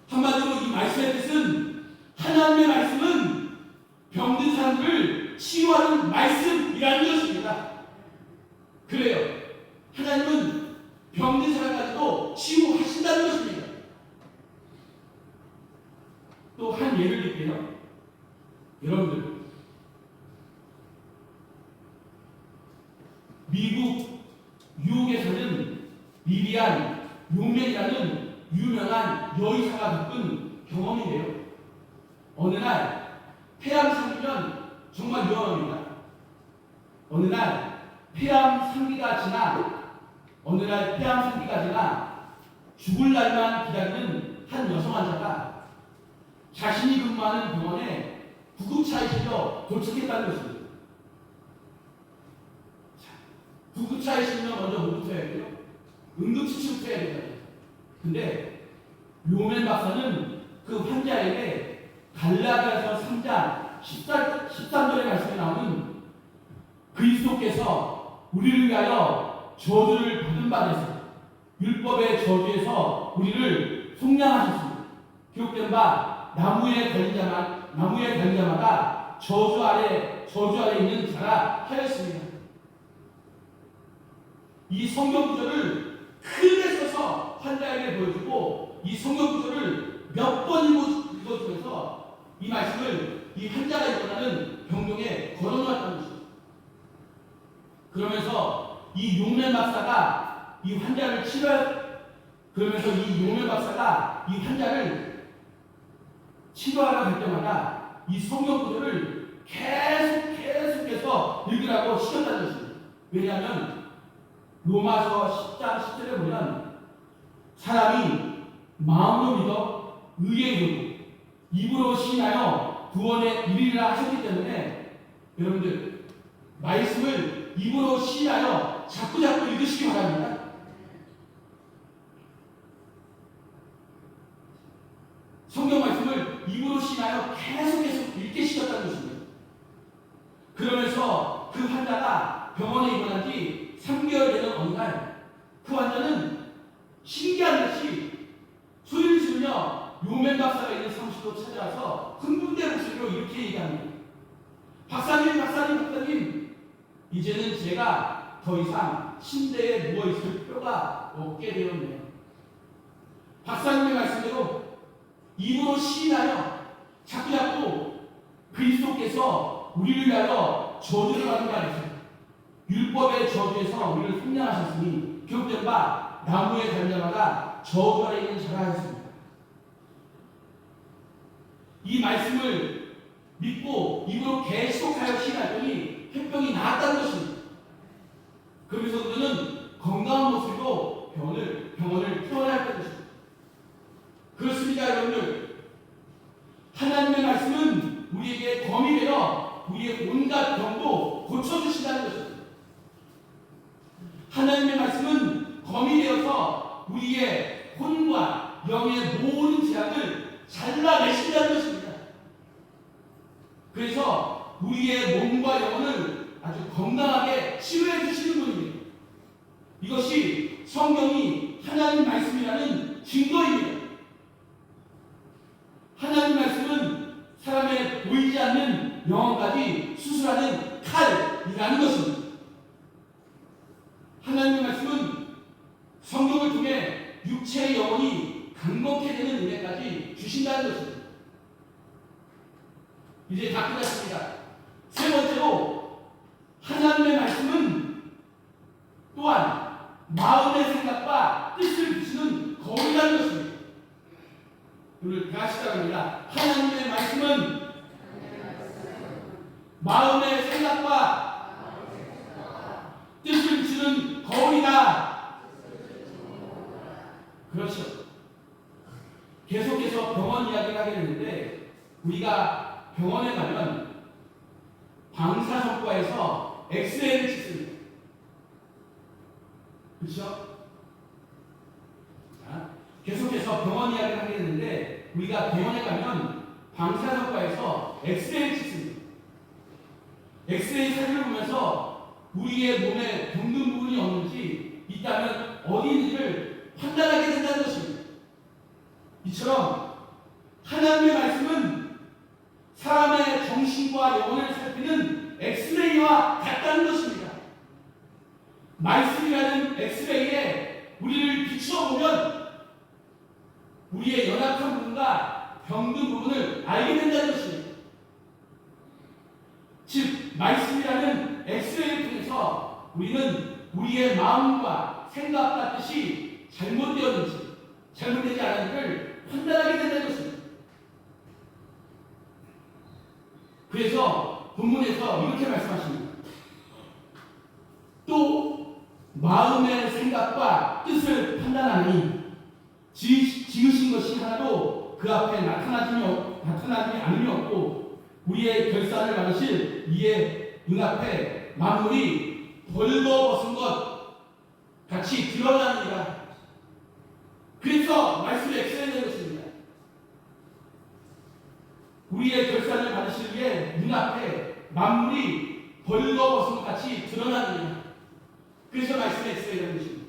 한마디로 이 말씀의 뜻은 하나님의 말씀은 병든 사람들을 치유하는 말씀이라는 것입니다. 그래요. 하나님은 병든 사람까지도 치유하신다는 것입니다. 또 한 예를 들게요. 여러분들 미국 뉴욕에서는 리리안 요맨이라는 유명한 여의사가 겪은 경험이에요. 어느 날 폐암 상기면 정말 위험합니다. 어느 날 폐암 상기가 지나 죽을 날만 기다리는 한 여성 환자가 자신이 근무하는 병원에 구급차에 실려 도착했다는 것입니다. 구급차에 실리면 먼저 뭐부터 해야 돼요? 응급처치부터 해야 되잖아요. 근데 요맨 박사는 그 환자에게 갈라디아서 3장 13절의 말씀에 나오는 그리스도께서 우리를 위하여 저주를 받은 바 되사 율법의 저주에서 우리를 속량하셨습니다. 기록된 바 나무에 달린 자마다 저주 아래 있는 자라 하였습니다. 이 성경 구절을 크게 써서 환자에게 보여주고 이 성경 구절을 몇 번 읽어주면서 이 말씀을 이 환자가 일어나는 병동에 걸어놓았다는 것입니다. 그러면서 이 용맨 박사가 이 환자를 그러면서 이 용맨 박사가 이 환자를 치료하러 갈 때마다 이 성경 구절을 계속해서 읽으라고 시켰다는 것입니다. 왜냐하면 로마서 10장 10절에 보면 사람이 마음으로 믿어 의에 이르고 입으로 시인하여 구원에 이르리라 하셨기 때문에 여러분들 말씀을 입으로 시인하여 자꾸 읽으시기 바랍니다. 성경 말씀을 입으로 시인하여 계속 읽게 시켰다는 것입니다. 그러면서 그 환자가 병원에 입원한 지 3개월 되는 어느 날 그 환자는 신기한 듯이 소리를 지르며 요맨 박사가 있는 사무실로 찾아와서 흥분된 목소리로 이렇게 얘기합니다. 박사님, 이제는 제가 더 이상 침대에 누워있을 필요가 없게 되었네요. 박사님의 말씀대로 입으로 시인하여 자꾸 그리스도께서 우리를 위하여 저주를 받은 바 아니죠. 율법의 저주에서 우리를 속량하셨으니 기록된 바 나무에 달린 자마다 저주 아래 있는 자라 하였습니다. 이 말씀을 믿고 입으로 계속하여 시인하더니 폐병이 나았다는 것입니다. 그러면서 그는 건강한 모습으로 병원을 퇴원할 것입니다. 그렇습니다, 여러분들. 하나님의 말씀은 우리에게 검이 되어 우리의 온갖 병도 고쳐주신다는 것입니다. 하나님의 말씀은 검이 되어서 우리의 혼과 영의 모든 죄악을 잘라내신다는 것입니다. 그래서 우리의 몸과 영혼을 아주 건강하게 치료해 주시는 분입니다. 이것이 성경이 하나님 말씀이라는 증거입니다. 하나님 말씀은 사람의 보이지 않는 영혼까지 수술하는 칼이라는 것입니다. 하나님의 말씀은 성경을 통해 육체의 영혼이 강건케 되는 은혜까지 주신다는 것입니다. 이제 다 끝났습니다. 세 번째로 하나님의 말씀은 또한 마음의 생각과 뜻을 비추는 거울이라는 것입니다. 오늘 다 시작합니다. 하나님의 말씀은 마음의 생각과 뜻을 비추는 거울이다. 그렇죠. 계속해서 병원 이야기를 하게 되는데 우리가 병원에 가면 방사선과에서 엑스레이를 찍습니다. 그렇죠? 자, 계속해서 병원 이야기를 하게 되는데 우리가 병원에 가면 방사선과에서 엑스레이를 찍습니다. 엑스레이 사진을 보면서 우리의 몸에 병든 부분이 없는지 있다면 어디 있는지를 판단하게 된다는 것입니다. 이처럼 하나님의 말씀은 사람의 정신과 영혼을 살피는 엑스레이와 같다는 것입니다. 말씀이라는 엑스레이에 우리를 비추어보면 우리의 연약한 부분과 병든 부분을 알게 된다는 것입니다. 즉 말씀이라는 엑스레이를 통해서 우리는 우리의 마음과 생각과 뜻이 잘못되었는지 잘못되지 않았는지를 판단하게 된다는 것입니다. 그래서 본문에서 이렇게 말씀하십니다. 또 마음의 생각과 뜻을 판단하니 지으신 것이 하나도 그 앞에 나타나지 않음이 없고 우리의 결산을 받으실 이의 눈앞에 만물이 벌거벗은 것 같이 드러나느니라. 그래서 말씀이 엑스레이된 것입니다. 우리의 결산을 받으실 이의 눈앞에 만물이 벌거벗은 것 같이 드러나느니라. 그래서 말씀이 엑스레이된 것입니다.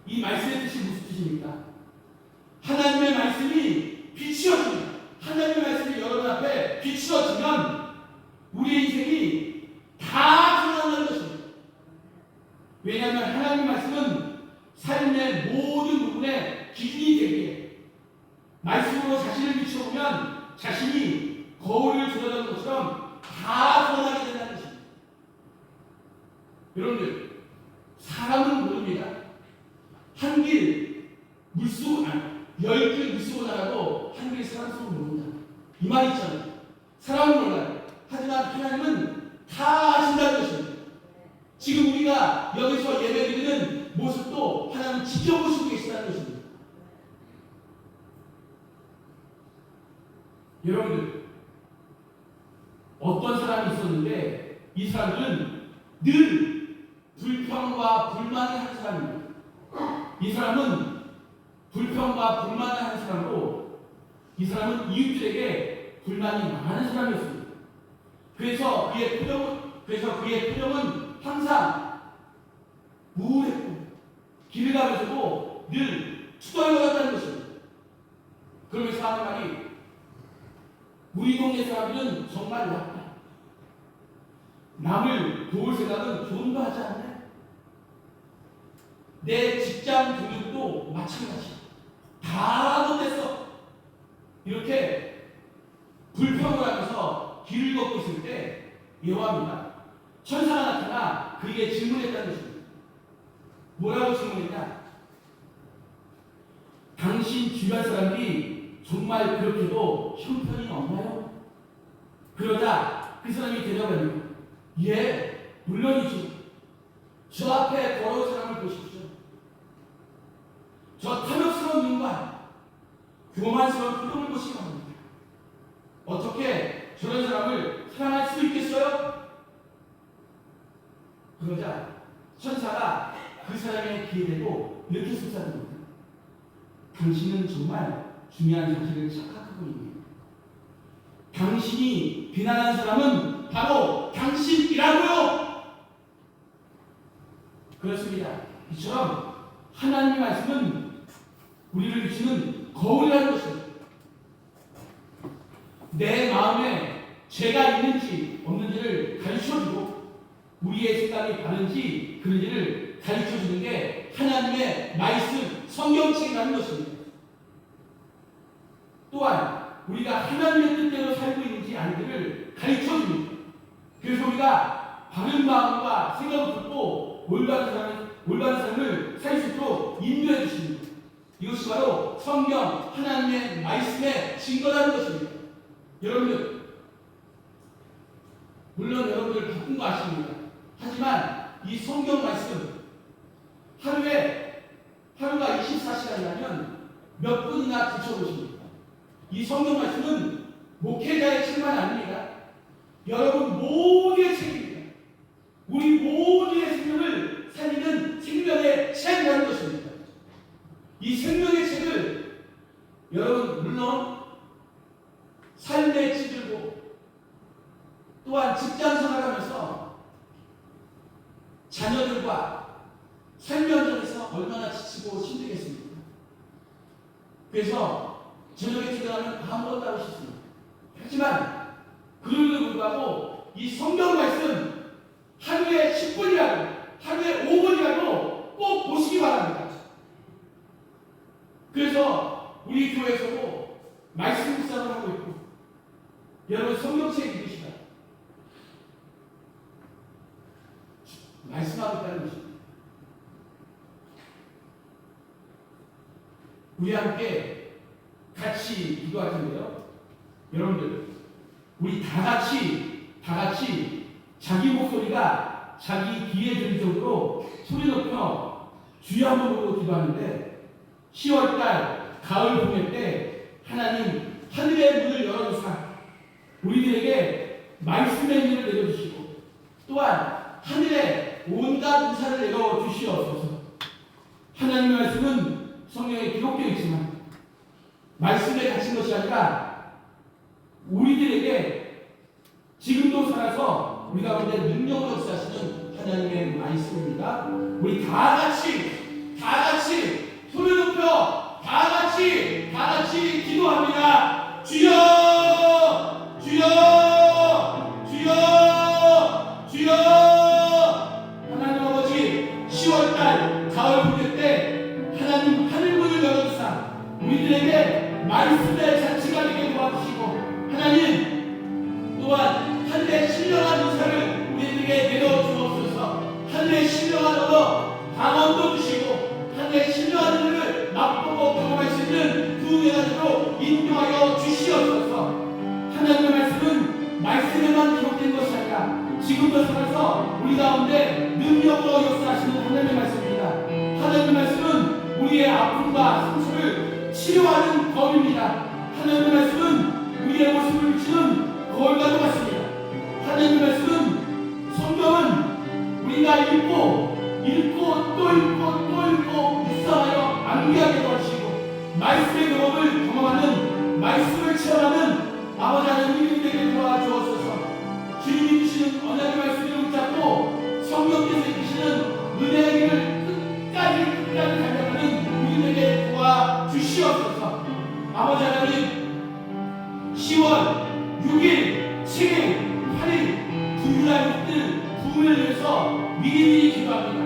이 말씀의 뜻이 무슨 뜻입니까? 하나님의 말씀이 빛이 우리의 인생이 다 변한다는 것입니다. 왜냐하면 하나님 말씀은 삶의 모든 부분에 기준이 되기에 말씀으로 자신을 비춰보면 자신이 거울을 들여다보는 것처럼 다 변하게 된다는 것입니다. 여러분들, 사람은 모릅니다. 한 길 물속, 10길 물속을 나가도 한 길 사람 속을 모른다. 이 말 있잖아요. 사람은 몰라요. 하지만 하나님은 다 아신다는 것입니다. 지금 우리가 여기서 예배드리는 모습도 하나님은 지켜보시고 계시다는 것입니다. 여러분들, 어떤 사람이 있었는데 이 사람들은 늘 불평과 불만을 하는 사람입니다. 이 사람은 불평과 불만을 하는 사람으로 이 사람은 이웃들에게 불만이 많은 사람이었습니다. 그래서 그의 표정은 항상 우울했고 길을 가면서도 늘 투덜거렸다는 것입니다. 그러면서 하는 말이 우리 동네 사람들은 정말 나쁘다. 남을 도울 생각은 조금도 하지 않네. 내 직장 동료도 마찬가지야. 다 못했어. 이렇게 불평을 하면서 길을 걷고 있을 때 여호와입니다. 천사가 나타나 그에게 질문했다는 것입니다. 뭐라고 질문했냐? 당신 주변 사람들이 정말 그렇게도 형편이 없나요? 그러자 그 사람이 대답합니다. 예, 물론이죠. 저 앞에 걸어온 사람을 보십시오. 저 탐욕스러운 눈과 교만스러운 표정을 보시기 바랍니다. 어떻게 저런 사람을 사랑할 수 있겠어요? 그러자 천사가 그 사람의 귀에 대고 이렇게 속삭입니다. 당신은 정말 중요한 사실을 착각하고 있네요. 당신이 비난한 사람은 바로 당신이라고요. 그렇습니다. 이처럼 하나님의 말씀은 우리를 비추는 거울이라는 것입니다. 내 마음에 죄가 있는지 없는지를 가르쳐주고 우리의 생각이 바른지 그런지를 가르쳐주는 게 하나님의 말씀, 성경책이라는 것입니다. 또한 우리가 하나님의 뜻대로 살고 있는지 아닌지를 가르쳐줍니다. 그래서 우리가 바른 마음과 생각을 듣고 올바른 삶을 살 수 있도록 인도해 주십니다. 이것이 바로 성경 하나님의 말씀의 증거라는 것입니다. 여러분들, 물론 여러분들 바쁜 거 아십니다. 하지만 이 성경 말씀 하루가 24시간이라면 몇 분이나 들춰보십니까? 이 성경 말씀은 목회자의 책만 아닙니다. 여러분 모두의 책입니다. 우리 모두의 생명을 살리는 생명의 책이라는 것입니다. 이 생명의 책을 여러분 물론 삶에 찌들고 또한 직장 생활하면서 자녀들과 삶 현장에서 얼마나 지치고 힘들겠습니까? 그래서 저녁에 퇴근하면 아무것도 하고 싶습니다. 하지만 그럼에도 불구하고 이 성경 말씀 하루에 10분이라도 하루에 5분이라도 꼭 보시기 바랍니다. 그래서 우리 교회에서도 말씀 묵상을 하고 있고 여러분 성경책 읽으시다 말씀하고 있다는 것입니다. 우리 함께 같이 기도할 텐데요. 여러분들 우리 다 같이 자기 목소리가 자기 귀에 들릴 정도로 소리 높여 주여 한번 부르고 기도하는데 10월달 가을 봄일 때 하나님 하늘의 문을 열어주사 우리들에게 말씀의 문을 내려주시고 또한 하늘에 온갖 은사를 내려주시옵소서. 하나님의 말씀은 성경에 기록되어 있지만 말씀에 갇힌 것이 아니라 우리들에게 지금도 살아서 우리 가운데 능력으로 역사하시는 하나님의 말씀입니다. 우리 다 같이 손을 높여 다 같이 기도합니다. 주여 주여 주여 말씀의 잔치가 되게 도와주시고 하나님 또한 하늘의 신령한 은사를 우리에게 내려 주옵소서. 하늘의 신령한 언어 방언도 주시고 하늘의 신령한 은혜를 맛보고 경험할 수 있는 그 은혜로 인도하여 주시옵소서. 하나님의 말씀은 말씀에만 기록된 것이 아니라 지금도 살아서 우리 가운데 능력으로 역사하시는 하나님의 말씀입니다. 하나님의 말씀은 우리의 아픔과 상처를 치료하는 법입니다. 하나님의 말씀은 우리의 모습을 비추는 거울과도 같습니다. 하나님의 말씀은 성경은 우리가 읽고 또 읽고 묵상하여 암기하게 도와주시고 말씀의 경험을 경험하는 말씀을 체험하는 아버지 하나님 되게 도와주옵소서. 주님이 주시는 언약의 말씀을 붙잡고 성령께서 이끄시는 은혜의 길을 끝까지 달려가는 우리에게 도와주시옵소서. 아버지 하나님 10월 6일, 7일, 8일 주일날 부흥을 위해서 미리미리 기도합니다.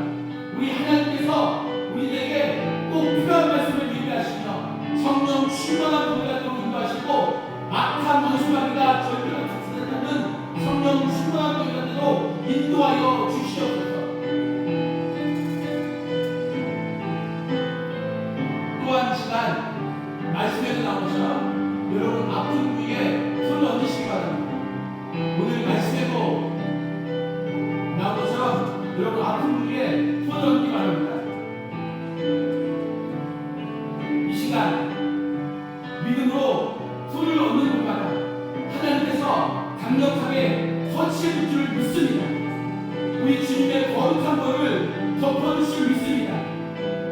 우리 하나님께서 우리에게 꼭 필요한 말씀을 예비하시며 성령 충만한 부흥을 인도하시고 악한 원수마귀가 절대로 닥치지 성령 충만한 부흥으로 인도하여 주시옵소서. 또한 시간 말씀에도 나오셔 여러분 아픈 부위에 손을 얹으시기 바랍니다. 오늘 말씀에도 나온 것처럼 여러분 아픈 부위에 손을 얹기 바랍니다. 이 시간 믿음으로 손을 얹는 곳마다 하나님께서 강력하게 터치해 줄 줄 믿습니다. 우리 주님의 거룩한 보혈을 덮어줄 줄 믿습니다.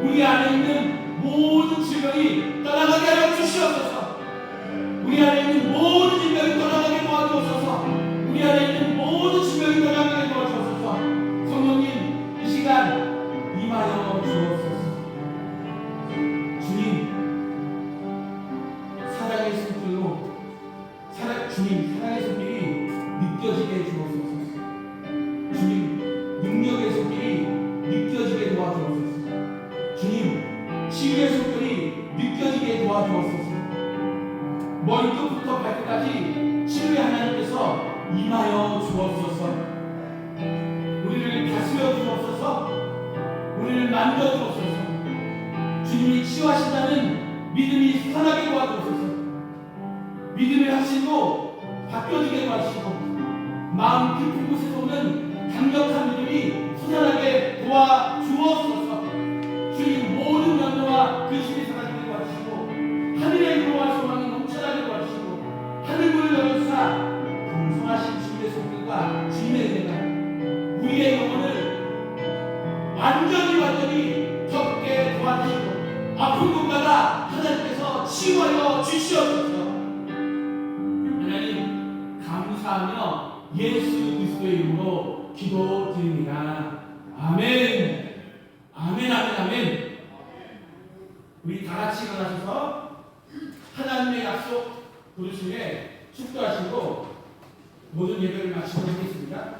우리 안에 있는 모든 질병이 떠나가게 하여 주시옵소서. 우리 안에 있는 모든 질병이 떠나가게 도와주옵소서. 우리 안에 있는 모든 질병이 떠나가게 도와주옵소서. 성령님 이 시간 임하여 주옵소서. 주님 사랑의 손길로 주님 사랑의 손길이 느껴지게 해주옵소서. 주님 능력의 손길이 느껴지게 도와주옵소서. 주님 치유의 손길이 느껴지게 도와주옵소서. 머리끝부터 발끝까지 치유의 하나님께서 임하여 주옵소서. 우리를 다스려 주옵소서. 우리를 만져 주옵소서. 주님이 치유하신다는 믿음이 선하게 도와주옵소서. 믿음의 확신도 바뀌어지게 도와주시고 마음 깊은 곳에서 오는 강력한 믿음이 솟아나게 도와주옵소서. 주님 모든 염려와 근심이 사라지게 도와주시고 하늘의 위로와 소망이 넘쳐나게 도와주시고 하늘문을 열어주사 풍성하신 주님의 손길과 주님의 은혜가 우리의 영혼을 완전히 덮게 도와주시고 아픈 곳마다 하나님께서 치유하여 주시옵소서. 하나님 감사하며 예수 그리스도의 이름으로 기도드립니다. 아멘. 아멘. 아멘. 아멘. 우리 다 같이 일어나셔서 하나님의 약속 부르심에 축도하시고 모든 예배를 마치도록 하겠습니다.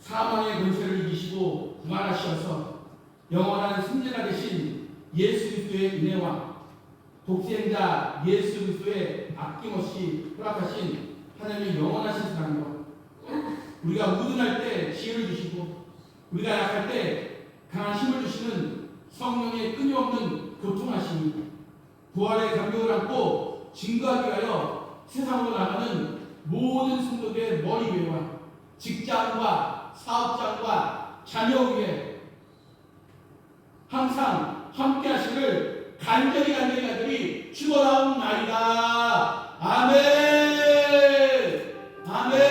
사망의 권세를 이기시고 부활하셔서 영원한 승리가 되신 예수 그리스도의 은혜와 독생자 예수 그리스도의 아낌없이 허락하신 하나님의 영원하신 사랑과 우리가 우둔할 때 지혜를 주시고 우리가 약할 때 강한 힘을 주시는 성령의 끊임없는 교통하심이 부활의 감격을 안고 증거하기 위하여 세상으로 나가는 모든 성도들의 머리 위에와 직장과 사업장과 자녀 위에 항상 함께 하시기를 간절히 축원하옵나이다. 아멘. 아멘.